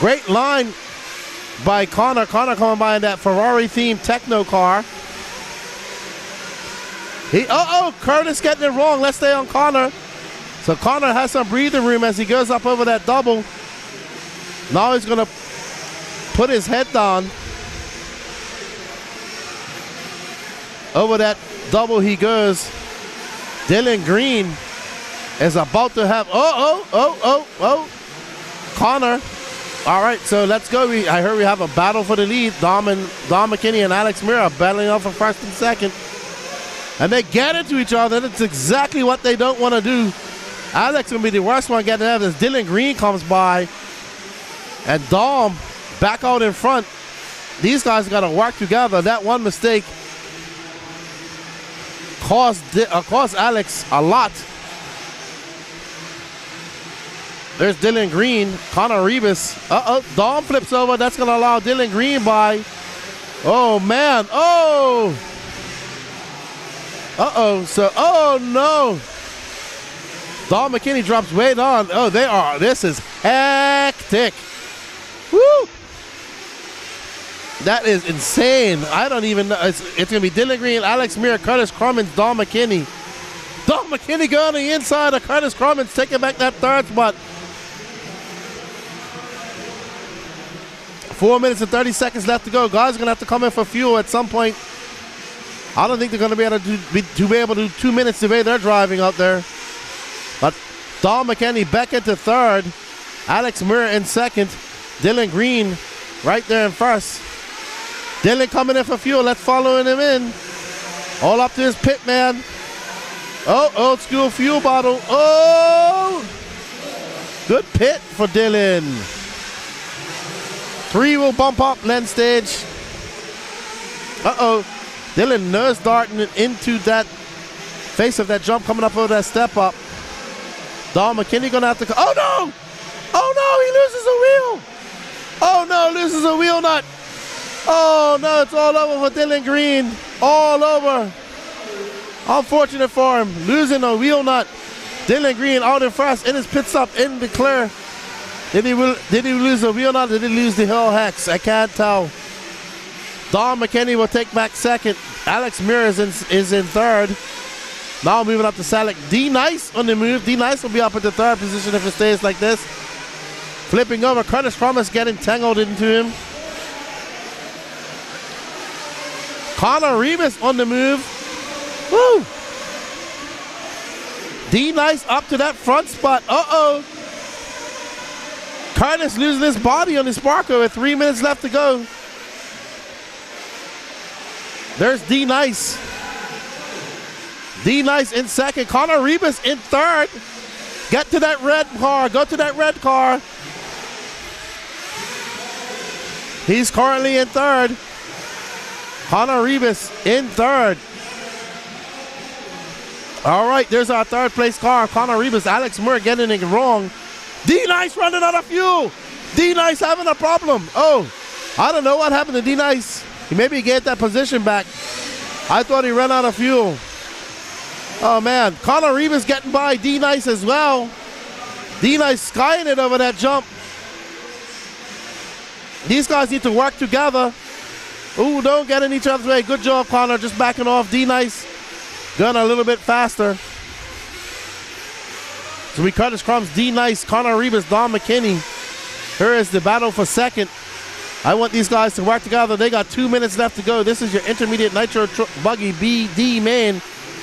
Great line by Connor. Connor coming by in that Ferrari-themed Techno car. Curtis getting it wrong. Let's stay on Connor. So Connor has some breathing room as he goes up over that double. Now he's going to put his head down. Over that double he goes. Dylan Green is about to have... Connor. All right, so let's go. I heard we have a battle for the lead. Don McKinney and Alex Mira battling out for 1st and 2nd. And they get into each other. That's exactly what they don't want to do. Alex going to be the worst one getting out as Dylan Green comes by. And Dom back out in front. These guys got to work together. That one mistake cost Alex a lot. There's Dylan Green. Connor Rebus. Dom flips over. That's going to allow Dylan Green by. Oh, man. Oh no. Don McKinney drops way down. This is hectic. Woo! That is insane. I don't even know. It's going to be Dylan Green, Alex Mira, Curtis Crummins, Don McKinney. Don McKinney going on the inside of Curtis Crummins, taking back that 3rd spot. 4 minutes and 30 seconds left to go. Guys are going to have to come in for fuel at some point. I don't think they're going to be able to do 2 minutes the way they're driving out there. But Don McKinney back into 3rd. Alex Mira in 2nd. Dylan Green right there in 1st. Dylan coming in for fuel. Let's follow him in. All up to his pit man. Old school fuel bottle. Good pit for Dylan. 3 will bump up lens stage. Dylan nose darting into that face of that jump coming up over that step up. Don McKinney gonna have to oh no, he loses a wheel. Oh no, loses a wheel nut. Oh no, it's all over for Dylan Green. All over. Unfortunate for him, losing a wheel nut. Dylan Green out in 1st in his pit stop in the clear. Did he lose a wheel nut? Did he lose the hill hex? I can't tell. Don McKinney will take back 2nd. Alex Mira is in 3rd. Now moving up to Salic. D Nice on the move. D Nice will be up at the 3rd position if it stays like this. Flipping over. Curtis Promise getting tangled into him. Connor Rebus on the move. Woo! D Nice up to that front spot. Curtis losing his body on the Sparko with 3 minutes left to go. There's D Nice. D Nice in 2nd. Connor Rebus in 3rd. Get to that red car. Go to that red car. He's currently in 3rd. Connor Rebus in 3rd. All right, there's our 3rd place car. Connor Rebus, Alex Murr getting it wrong. D Nice running out of fuel. D Nice having a problem. I don't know what happened to D Nice. Maybe gave that position back. I thought he ran out of fuel. Oh man, Connor Rebus getting by D Nice as well. D Nice skying it over that jump. These guys need to work together. Ooh, don't get in each other's way. Good job, Connor, just backing off. D Nice going a little bit faster. So we cut his crumbs. D Nice, Connor Rebus, Don McKinney. Here is the battle for 2nd. I want these guys to work together. They got 2 minutes left to go. This is your intermediate Nitro Buggy BD main.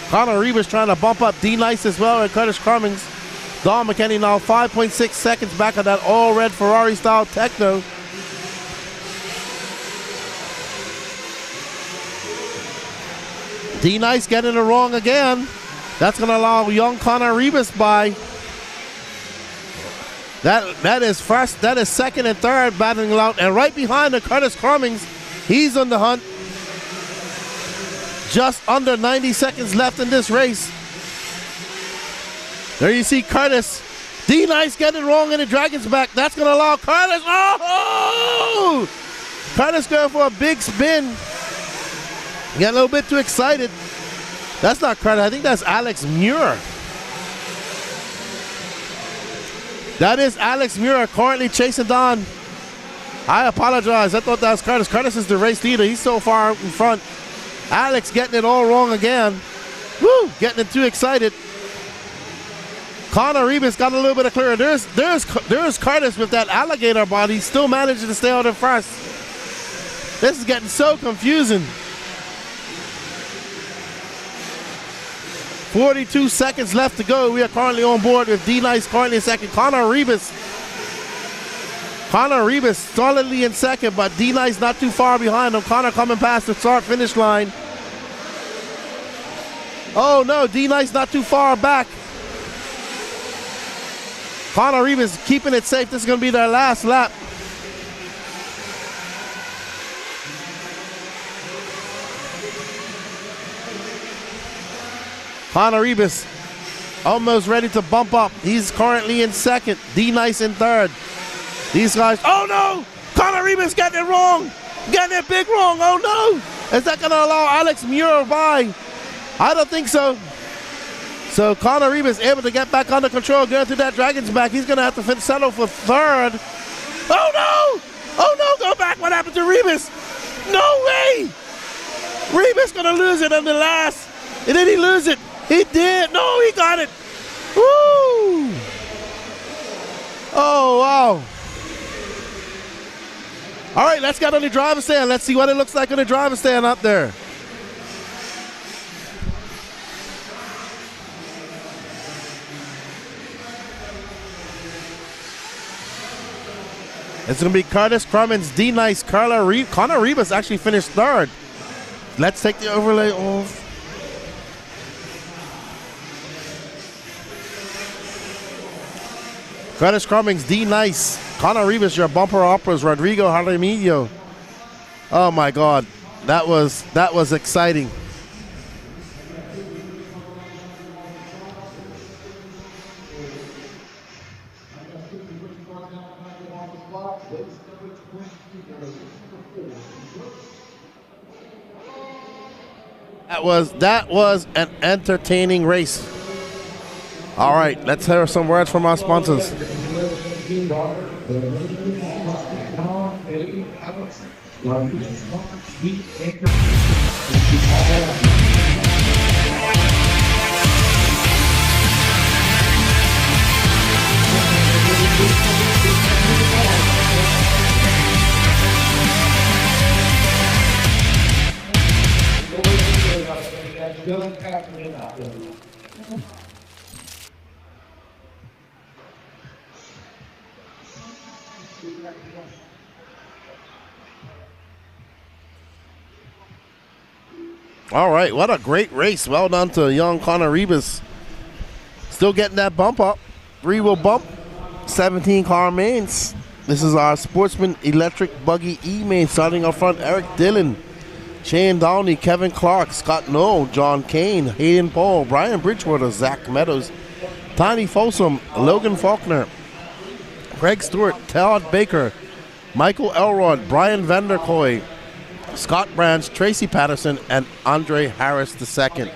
Connor Reeves trying to bump up D-Nice as well, and Curtis Cummings. Don McKinney now 5.6 seconds back of that all-red Ferrari-style Techno. D-Nice getting it wrong again. That's going to allow young Connor Reeves by. That is first, that is second and third battling out, and right behind the Curtis Cummings, he's on the hunt. Just under 90 seconds left in this race. There you see Curtis. D-Nice getting it wrong in the Dragon's back. That's going to allow Curtis. Oh! Curtis going for a big spin. Get a little bit too excited. That's not Curtis. I think that's Alex Muir. That is Alex Muir currently chasing down. I apologize. I thought that was Curtis. Curtis is the race leader. He's so far out in front. Alex getting it all wrong again. Woo! Getting it too excited. Connor Reeves got a little bit of clear. There's Curtis with that alligator body. Still managing to stay out in first. This is getting so confusing. 42 seconds left to go. We are currently on board with D-Nice currently in second. Connor Reeves solidly in second, but D-Nice not too far behind him. Connor coming past the start-finish line. Oh no, D-Nice not too far back. Connor Reeves keeping it safe. This is going to be their last lap. Connor Reeves almost ready to bump up. He's currently in second. D-Nice in third. These guys, oh no! Connor Reeves getting it wrong. Getting it big wrong, oh no! Is that going to allow Alex Muir by? I don't think so. So Connor Reeves able to get back under control, going through that Dragon's back. He's going to have to settle for third. Oh no! Oh no, go back. What happened to Reeves? No way! Reeves going to lose it on the last. And did he lose it? He did. No, he got it. Woo! Oh, wow. All right, let's get on the driver's stand. Let's see what it looks like on the driver's stand up there. It's going to be Curtis Cummings, D-Nice, Connor Reeves actually finished third. Let's take the overlay off. Curtis Cummings, D-Nice, Connor Reeves, your bumper uppers, Rodrigo Jaramillo. Oh my God, that was exciting. That was an entertaining race. All right, let's hear some words from our sponsors. All right, what a great race. Well done to young Connor Reeves. Still getting that bump up. 3-wheel bump, 17 car mains. This is our Sportsman Electric Buggy E-main. Starting up front, Eric Dillon, Shane Downey, Kevin Clark, Scott Noel, John Kane, Hayden Paul, Brian Bridgewater, Zach Meadows, Tiny Folsom, Logan Faulkner, Greg Stewart, Todd Baker, Michael Elrod, Brian Vanderkoy, Scott Branch, Tracy Patterson, and Andre Harris II.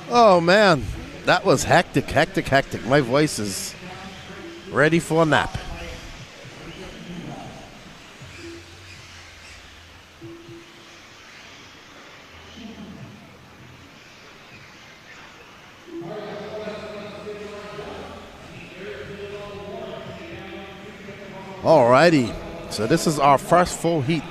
Oh man, that was hectic. My voice is ready for a nap. Alrighty, so this is our first full heat.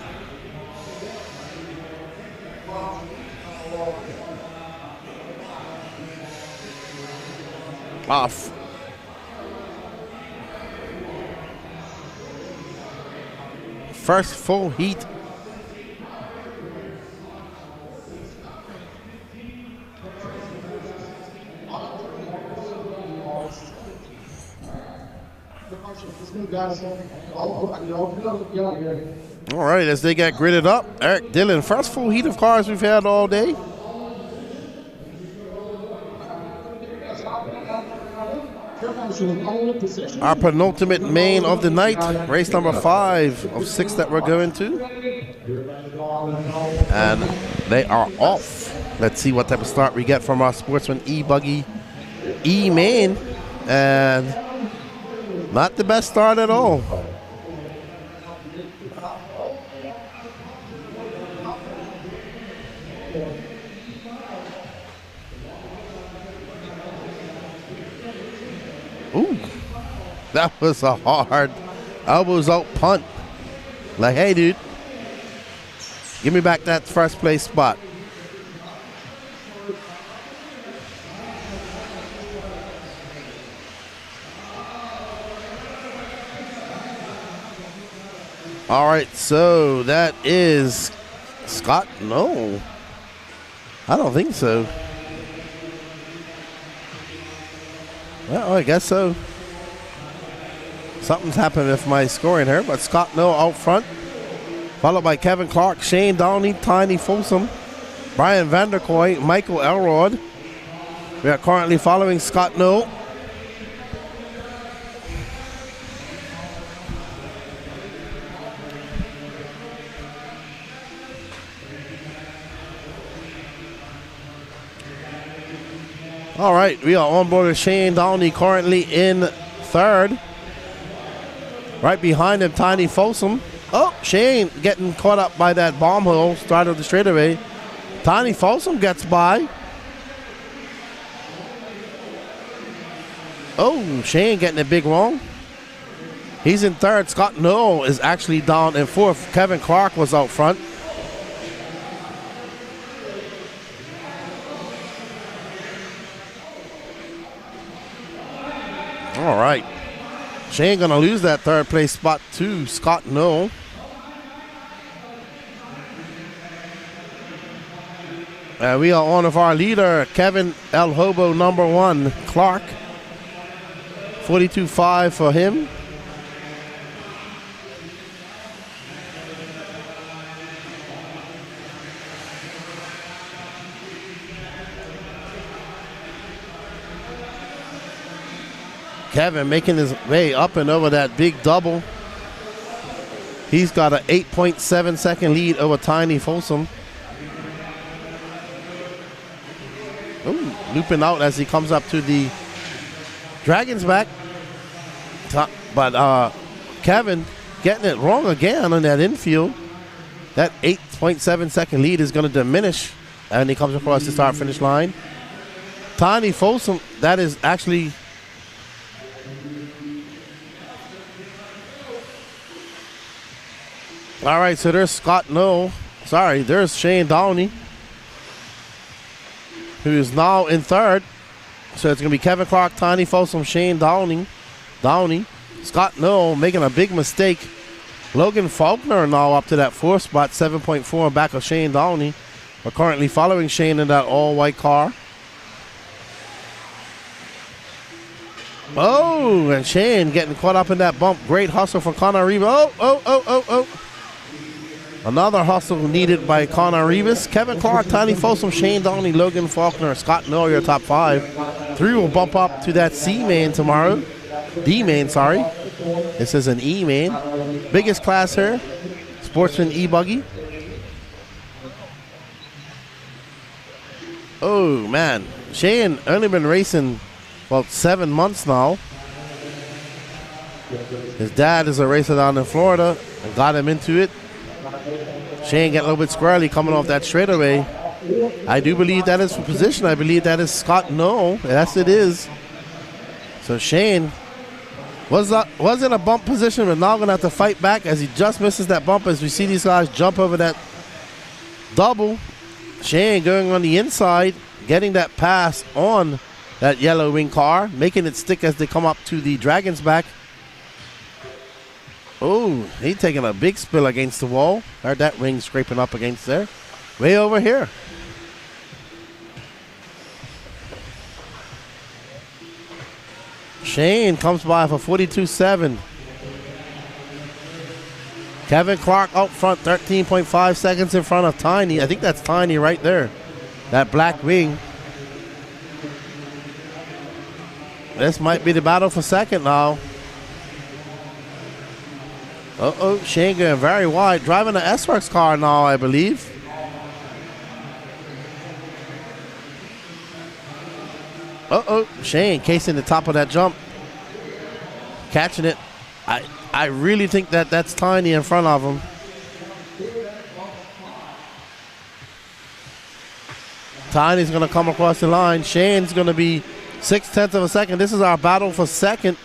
Off. First full heat. All right, as they get gridded up, Eric Dillon, first full heat of cars we've had all day. Our penultimate main of the night, race number 5 of 6 that we're going to. And they are off. Let's see what type of start we get from our Sportsman E-Buggy E-main. And not the best start at all. Ooh, that was a hard elbows out punt. Like, hey, dude, give me back that first place spot. All right, so that is Scott. No, I don't think so. Well, I guess so. Something's happened with my scoring here, but Scott No out front, followed by Kevin Clark, Shane Downey, Tiny Folsom, Brian Vanderkoy, Michael Elrod. We are currently following Scott No. All right, we are on board with Shane Downey, currently in 3rd. Right behind him, Tiny Folsom. Oh, Shane getting caught up by that bomb hole, start of the straightaway. Tiny Folsom gets by. Oh, Shane getting it big wrong. He's in 3rd. Scott No is actually down in 4th. Kevin Clark was out front. All right. Shane gonna lose that 3rd place spot to Scott No. And we are on with our leader, Kevin El Hobo #1, Clark. 42.5 for him. Kevin making his way up and over that big double. He's got an 8.7 second lead over Tiny Folsom. Ooh, looping out as he comes up to the Dragon's back. But Kevin getting it wrong again on that infield. That 8.7 second lead is going to diminish. And he comes across the start finish line. Tiny Folsom, that is actually... All right, so there's Scott No. Sorry, there's Shane Downey, who is now in 3rd. So it's going to be Kevin Clark, Tiny Folsom, Shane Downey. Scott No making a big mistake. Logan Faulkner now up to that 4th spot, 7.4 back of Shane Downey. We're currently following Shane in that all-white car. Oh, and Shane getting caught up in that bump. Great hustle for Connor Rivas. Oh. Another hustle needed by Connor Rivas. Kevin Clark, Tiny Folsom, Shane Downey, Logan Faulkner, Scott No, your top 5. 3 will bump up to that C-main tomorrow. D-main, sorry. This is an E-main. Biggest class here, Sportsman E-Buggy. Oh, man. Shane only been racing about 7 months now. His dad is a racer down in Florida and got him into it. Shane getting a little bit squirrely coming off that straightaway. I do believe that is for position. I believe that is Scott No. Yes, it is. So Shane Was in a bump position, but now gonna have to fight back as he just misses that bump. As we see these guys jump over that double. Shane going on the inside, getting that pass on that yellow wing car, making it stick as they come up to the Dragon's back. Oh, he's taking a big spill against the wall. Heard that wing scraping up against there. Way over here. Shane comes by for 42.7. Kevin Clark out front, 13.5 seconds in front of Tiny. I think that's Tiny right there. That black wing. This might be the battle for second now. Uh-oh, Shane going very wide. Driving the S-Works car now, I believe. Uh-oh, Shane casing the top of that jump. Catching it. I really think that's Tiny in front of him. Tiny's going to come across the line. Shane's going to be 0.6 of a second. This is our battle for second.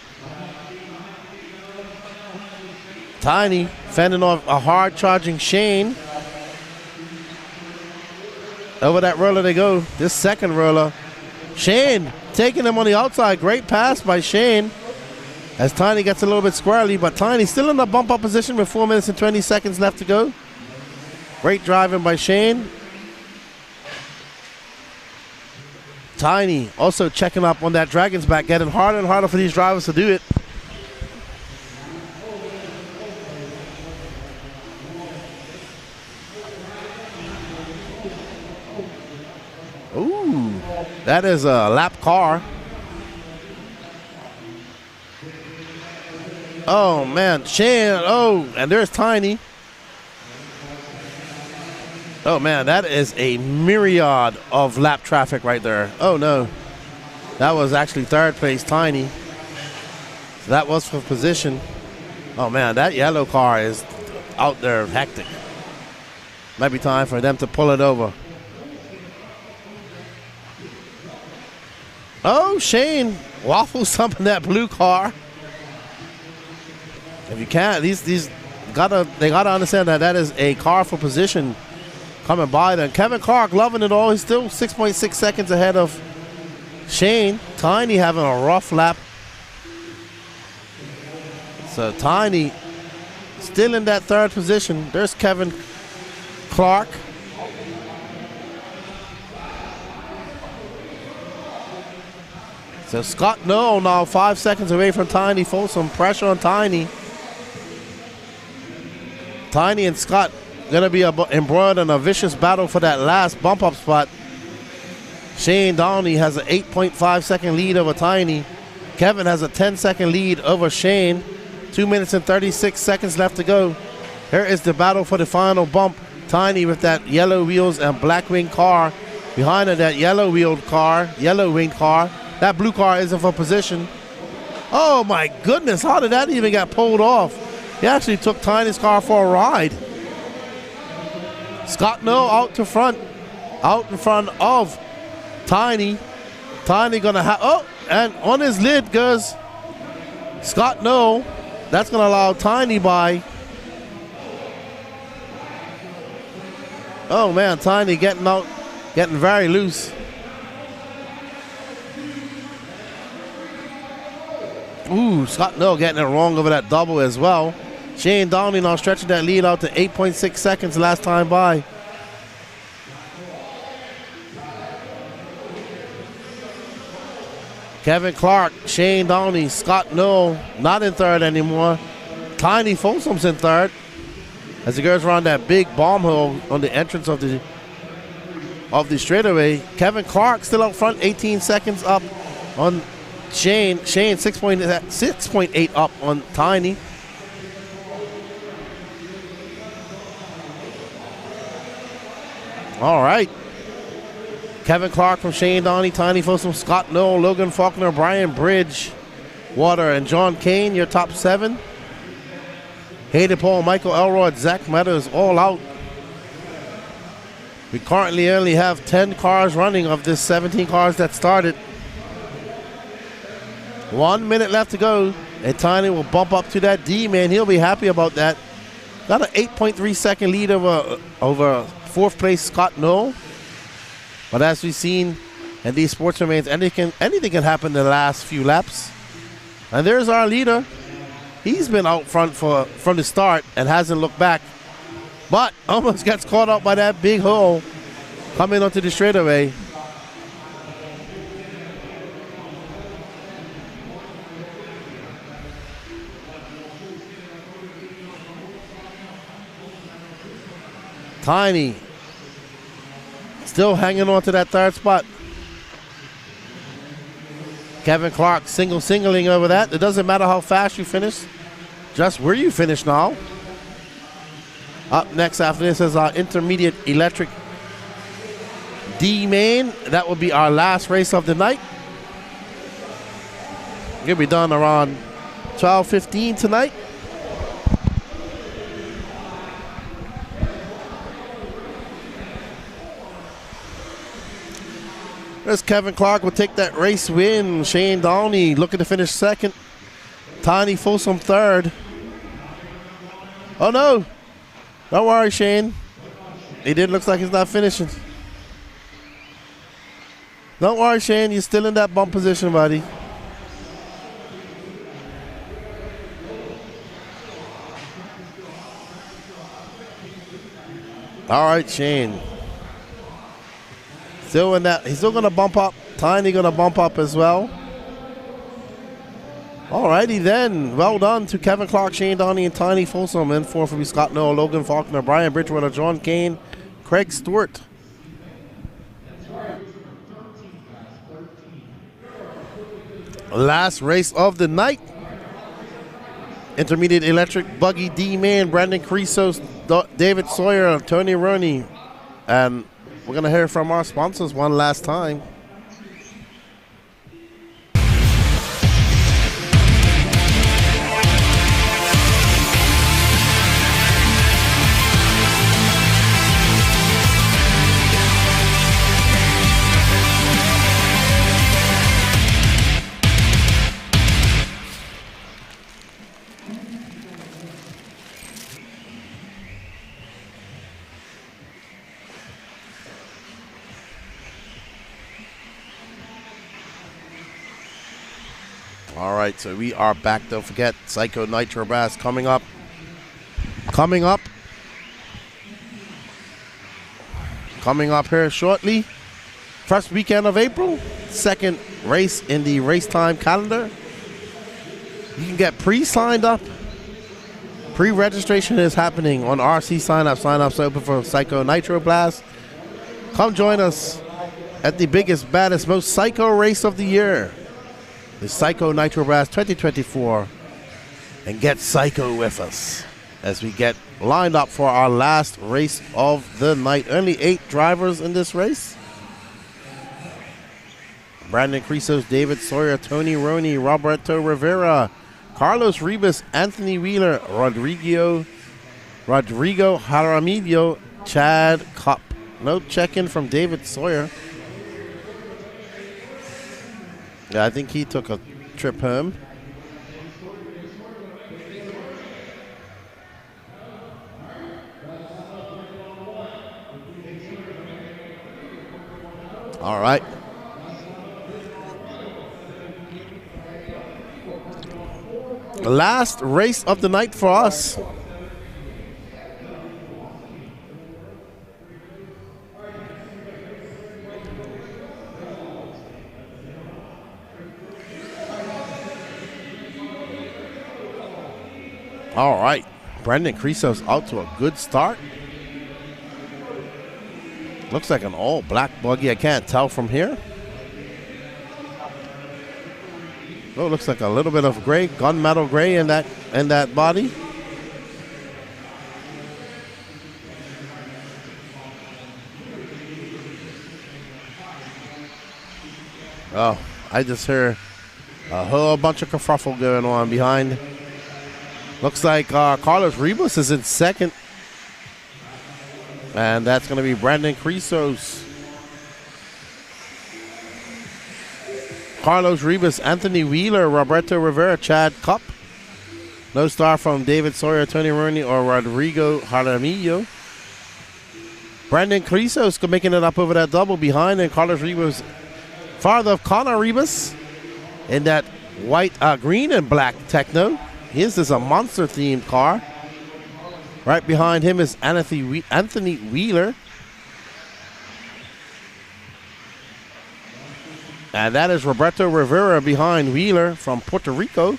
Tiny fending off a hard charging Shane. Over that roller they go. This second roller. Shane taking him on the outside. Great pass by Shane. As Tiny gets a little bit squirrely, but Tiny still in the bump up position with 4 minutes and 20 seconds left to go. Great driving by Shane. Tiny also checking up on that Dragon's back, getting harder and harder for these drivers to do it. Ooh, that is a lap car. Oh, man. Shane. Oh, and there's Tiny. Oh, man. That is a myriad of lap traffic right there. Oh, no. That was actually third place Tiny. So that was for position. Oh, man. That yellow car is out there hectic. Might be time for them to pull it over. Oh, Shane waffles something that blue car. If you can't, they gotta understand that is a car for position coming by them. Kevin Clark loving it all. He's still 6.6 seconds ahead of Shane. Tiny having a rough lap. So Tiny still in that third position. There's Kevin Clark. So Scott Noel now 5 seconds away from Tiny. Folsom pressure on Tiny. Tiny and Scott gonna be embroiled in a vicious battle for that last bump up spot. Shane Downey has an 8.5 second lead over Tiny. Kevin has a 10-second lead over Shane. 2 minutes and 36 seconds left to go. Here is the battle for the final bump. Tiny with that yellow wheels and black wing car. Behind her, that yellow wheeled car, yellow wing car. That blue car isn't for position. Oh my goodness, how did that even get pulled off? He actually took Tiny's car for a ride. Scott Noel out in front of Tiny. Tiny gonna have, oh, and on his lid goes Scott Noel. That's gonna allow Tiny by. Oh man, Tiny getting out, getting very loose. Ooh, Scott Noel getting it wrong over that double as well. Shane Downey now stretching that lead out to 8.6 seconds last time by. Kevin Clark, Shane Downey, Scott Noel not in third anymore. Tiny Folsom's in third. As he goes around that big bomb hole on the entrance of the straightaway. Kevin Clark still out front, 18 seconds up on Shane 6.8 up on Tiny. All right. Kevin Clark from Shane Downey, Tiny Folsom, Scott Noel, Logan Faulkner, Brian Bridge, Water, and John Kane, your top 7. Hayden Paul, Michael Elrod, Zach Meadows, all out. We currently only have 10 cars running of this 17 cars that started. 1 minute left to go. And Tiny will bump up to that D, man. He'll be happy about that. Got an 8.3 second lead over fourth place Scott Knoll. But as we've seen in these Sportsman mains, anything can happen in the last few laps. And there's our leader. He's been out front from the start and hasn't looked back. But almost gets caught up by that big hole coming onto the straightaway. Tiny still hanging on to that third spot. Kevin Clark singling over that. It doesn't matter how fast you finish, just where you finish now. Up next after this is our intermediate electric D main. That will be our last race of the night. It'll be done around 12:15 tonight. There's Kevin Clark will take that race win. Shane Downey looking to finish second. Tiny Folsom third. Oh no! Don't worry, Shane. He did look like he's not finishing. Don't worry, Shane. You're still in that bump position, buddy. All right, Shane. Still in that. He's still going to bump up. Tiny going to bump up as well. All righty then. Well done to Kevin Clark, Shane Downey, and Tiny Folsom. In fourth will be Scott Noel, Logan Faulkner, Brian Bridgewater, John Kane, Craig Stewart. Last race of the night. Intermediate electric buggy D-Man, Brandon Creasos, David Sawyer, Tony Roney. And we're going to hear from our sponsors one last time. All right, so we are back. Don't forget, Psycho Nitro Blast coming up. Coming up here shortly. First weekend of April. Second race in the race time calendar. You can get pre-signed up. Pre-registration is happening on RC sign-up. Sign-ups open for Psycho Nitro Blast. Come join us at the biggest, baddest, most psycho race of the year. The Psycho Nitro Blast 2024, and get psycho with us as we get lined up for our last race of the night. Only 8 drivers in this race. Brandon Creasos, David Sawyer, Tony Roney, Roberto Rivera, Carlos Ribas, Anthony Wheeler, Rodrigo Jaramillo, Chad Kopp. No check-in from David Sawyer. Yeah, I think he took a trip home. All right. The last race of the night for us. All right, Brandon Creasos out to a good start. Looks like an all black buggy. I can't tell from here. Oh, looks like a little bit of gray, gunmetal gray in that body. Oh, I just hear a whole bunch of kerfuffle going on behind. Looks like Carlos Ribas is in second. And that's going to be Brandon Creasos. Carlos Ribas, Anthony Wheeler, Roberto Rivera, Chad Cup. No star from David Sawyer, Tony Rooney, or Rodrigo Jaramillo. Brandon Crisos making it up over that double behind, and Carlos Ribas farther of Connor Ribas in that white, green and black Techno. His is a monster-themed car. Right behind him is Anthony Wheeler. And that is Roberto Rivera behind Wheeler from Puerto Rico.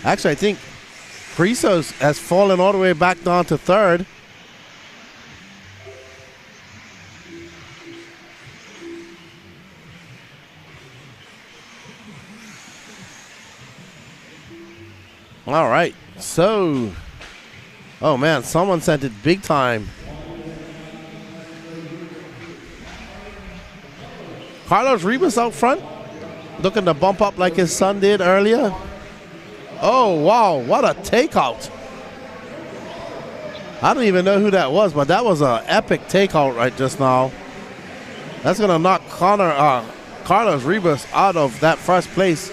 Actually, I think Crisos has fallen all the way back down to third. All right, so, oh man, someone sent it big time. Carlos Ribas out front, looking to bump up like his son did earlier. Oh, wow, what a takeout. I don't even know who that was, but that was an epic takeout right just now. That's going to knock Carlos Ribas out of that first place.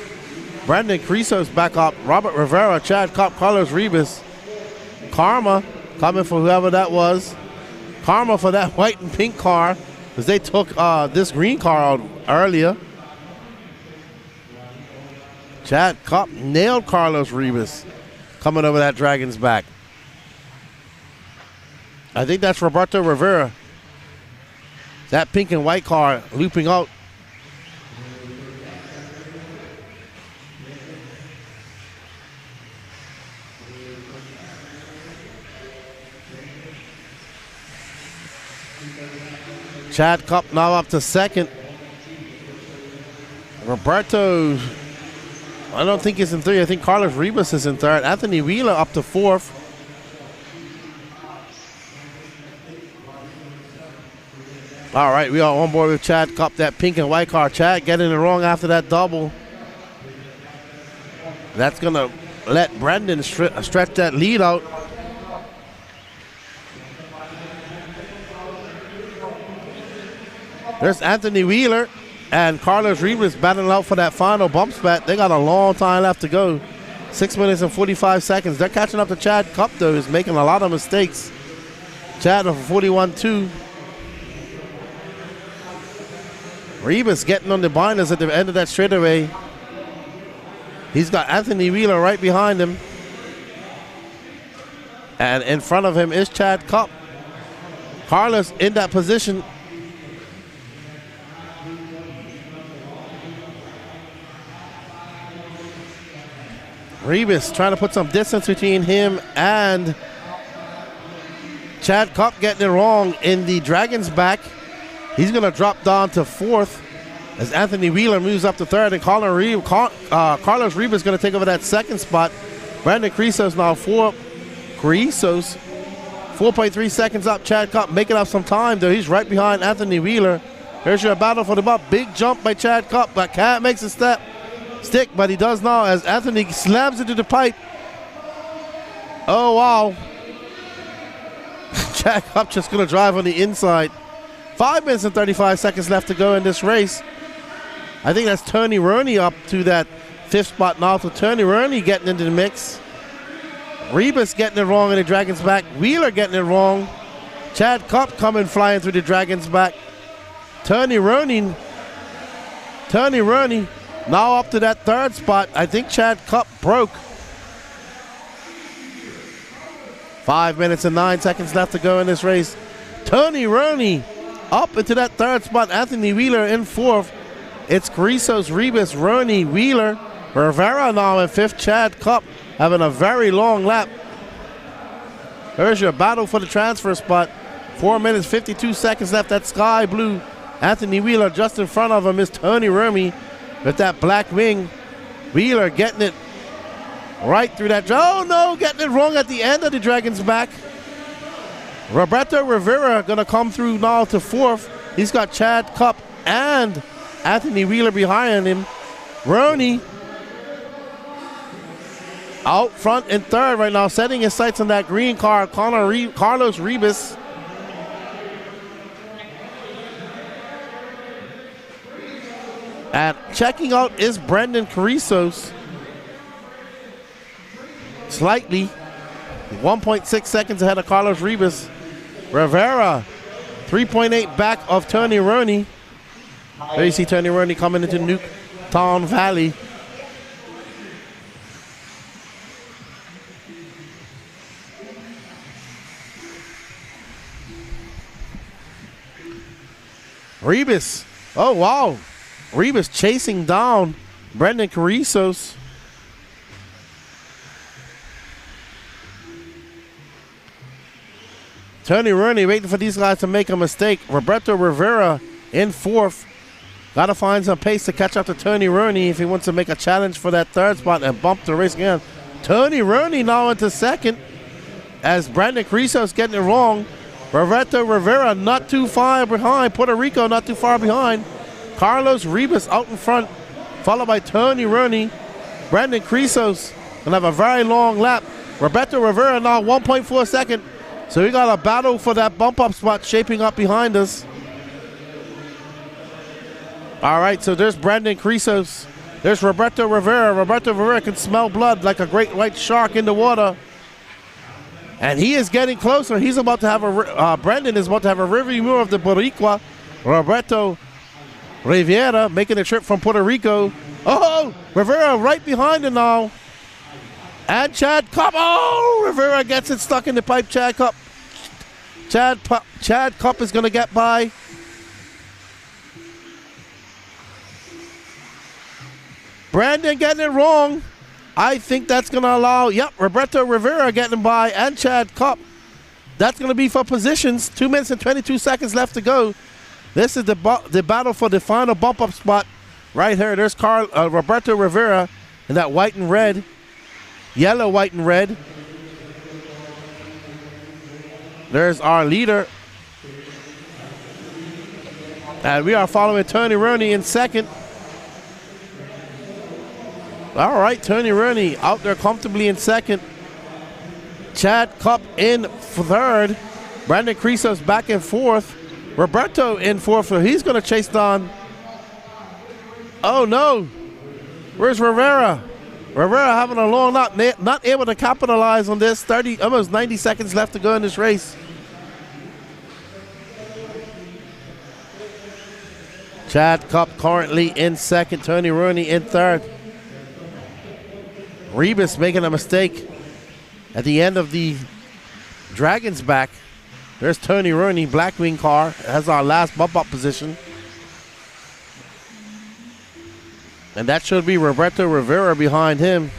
Brandon Crisos back up. Robert Rivera, Chad Kopp, Carlos Ribas. Karma coming for whoever that was. Karma for that white and pink car, because they took this green car out earlier. Chad Kopp nailed Carlos Ribas coming over that Dragon's back. I think that's Roberto Rivera. That pink and white car looping out. Chad Kopp now up to second. Roberto, I don't think he's in third. I think Carlos Ribas is in third. Anthony Wheeler up to fourth. All right, we are on board with Chad Kopp, that pink and white car. Chad getting it wrong after that double. That's going to let Brandon stretch that lead out. There's Anthony Wheeler and Carlos Ribas battling out for that final bump spot. They got a long time left to go. 6 minutes and 45 seconds. They're catching up to Chad Kopp, though, who's making a lot of mistakes. Chad for 41-2. Ribas getting on the binders at the end of that straightaway. He's got Anthony Wheeler right behind him. And in front of him is Chad Kopp. Carlos in that position. Ribas trying to put some distance between him and Chad Kopp, getting it wrong in the Dragon's back. He's going to drop down to fourth as Anthony Wheeler moves up to third, and Carlos Ribas is going to take over that second spot. Brandon Crisos now 4.3 seconds up. Chad Kopp making up some time, though. He's right behind Anthony Wheeler. Here's your battle for the bump. Big jump by Chad Kopp, but can't make a stick, but he does now as Anthony slams into the pipe. Oh, wow. Chad Kopp just going to drive on the inside. 5 minutes and 35 seconds left to go in this race. I think that's Tony Rooney up to that fifth spot now. So Tony Rooney getting into the mix. Ribas getting it wrong in the Dragon's back. Wheeler getting it wrong. Chad Kopp coming flying through the Dragon's back. Tony Rooney now up to that third spot. I think Chad Kopp broke. 5 minutes and 9 seconds left to go in this race. Tony Rooney up into that third spot. Anthony Wheeler in fourth. It's Crisos, Ribas, Rooney, Wheeler. Rivera now in fifth. Chad Kopp having a very long lap. There's your battle for the transfer spot. 4 minutes, 52 seconds left. That sky blue Anthony Wheeler just in front of him is Tony Rooney with that black wing. Wheeler getting it right through that. Oh no, getting it wrong at the end of the Dragon's back. Roberto Rivera going to come through now to fourth. He's got Chad Kopp and Anthony Wheeler behind him. Rooney out front in third right now, setting his sights on that green car. Carlos Ribas. And checking out is Brendan Carrizo's. Slightly. 1.6 seconds ahead of Carlos Rivas. Rivera, 3.8 back of Tony Rooney. There you see Tony Rooney coming into Newtown Valley. Rivas. Oh, wow. Rivas chasing down Brendan Carrizo's. Tony Rooney waiting for these guys to make a mistake. Roberto Rivera in fourth. Got to find some pace to catch up to Tony Rooney if he wants to make a challenge for that third spot and bump the race again. Tony Rooney now into second as Brandon Carrizo's getting it wrong. Roberto Rivera not too far behind. Puerto Rico not too far behind. Carlos Rivas out in front, followed by Tony Rooney. Brandon Carrizo's gonna have a very long lap. Roberto Rivera now 1.4 second. So we got a battle for that bump up spot shaping up behind us. All right, so there's Brandon Carrizo's. There's Roberto Rivera. Roberto Rivera can smell blood like a great white shark in the water. And he is getting closer. He's about to have Brandon is about to have a rear view mirror of the Boricua. Roberto Rivera making a trip from Puerto Rico. Oh, Rivera right behind him now. And Chad Cup. Oh, Rivera gets it stuck in the pipe. Chad Cup. Chad Cup is going to get by. Brandon getting it wrong. I think that's going to allow, Roberto Rivera getting by and Chad Cup. That's going to be for positions. 2 minutes and 22 seconds left to go. This is the battle for the final bump up spot right here. There's Roberto Rivera in that white and red. Yellow, white, and red. There's our leader. And we are following Tony Rooney in second. All right, Tony Rooney out there comfortably in second. Chad Cup in third. Brandon Carrizo's back in fourth. Roberto in fourth, so he's going to chase down. Oh, no. Where's Rivera? Rivera having a long lap, not able to capitalize on this. Almost 90 seconds left to go in this race. Chad Cup currently in second. Tony Rooney in third. Rebus making a mistake at the end of the Dragon's back. There's Tony Rooney, Blackwing car. Has our last bump up position. And that should be Roberto Rivera behind him.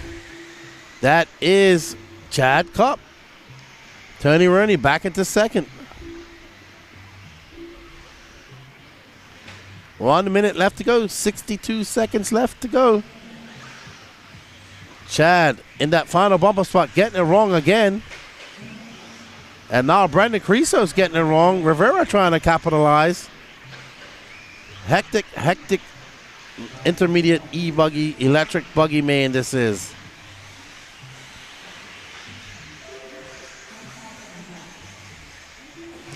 That is Chad Cup. Tony Rooney back into second. 1 minute left to go. 62 seconds left to go. Chad in that final bumper spot getting it wrong again. And now Brandon Carrizo's getting it wrong. Rivera trying to capitalize. Hectic intermediate E-Buggy, electric buggy man this is.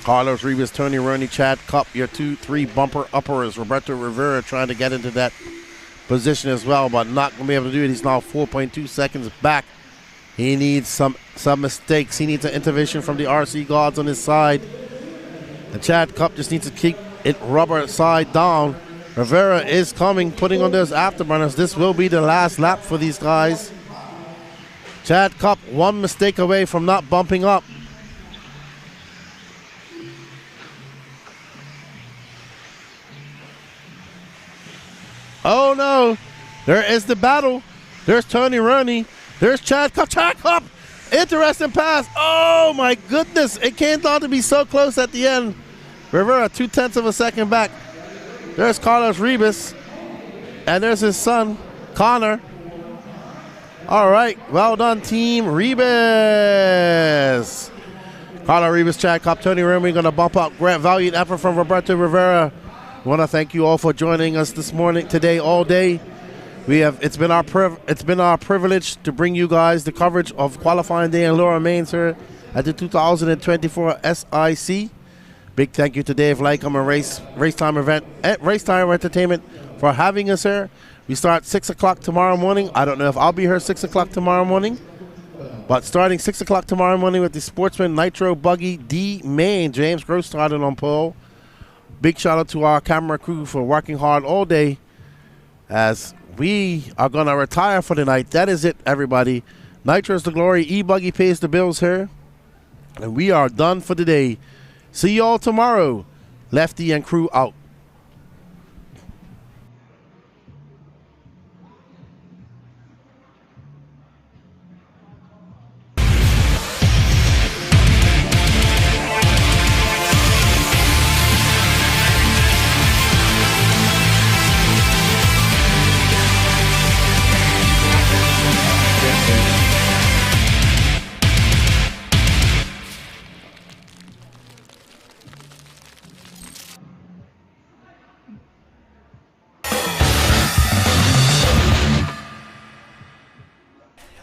Carlos Rivas, Tony Rooney, Chad Cup, your 2-3 bumper uppers. Roberto Rivera trying to get into that position as well, but not going to be able to do it. He's now 4.2 seconds back. He needs some mistakes. He needs an intervention from the RC gods on his side. And Chad Cup just needs to keep it rubber side down. Rivera is coming, putting on those afterburners. This will be the last lap for these guys. Chad Cup, one mistake away from not bumping up. Oh no, there is the battle. There's Tony Rooney. There's Chad Cup. Chad Cup, interesting pass. Oh my goodness, it came down to be so close at the end. Rivera 0.2 of a second back. There's Carlos Rivas, and there's his son, Connor. All right, well done, team Rivas. Carlos Rivas, Chad Cup, Tony Rooney going to bump up. Great valiant effort from Roberto Rivera. I want to thank you all for joining us this morning, today, all day. It's been our privilege to bring you guys the coverage of qualifying day in Laura Mains here at the 2024 SIC. Big thank you to Dave Lycom and Race Time Entertainment for having us here. We start 6 o'clock tomorrow morning. I don't know if I'll be here 6 o'clock tomorrow morning, but starting 6 o'clock tomorrow morning with the Sportsman Nitro Buggy D main. James Gross started on pole. Big shout out to our camera crew for working hard all day as we are going to retire for the night. That is it, everybody. Nitro's the glory. E-Buggy pays the bills here. And we are done for the day. See you all tomorrow. Lefty and crew out.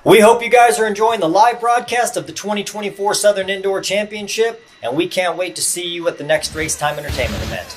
We hope you guys are enjoying the live broadcast of the 2024 Southern Indoor Championship, and we can't wait to see you at the next Race Time Entertainment event.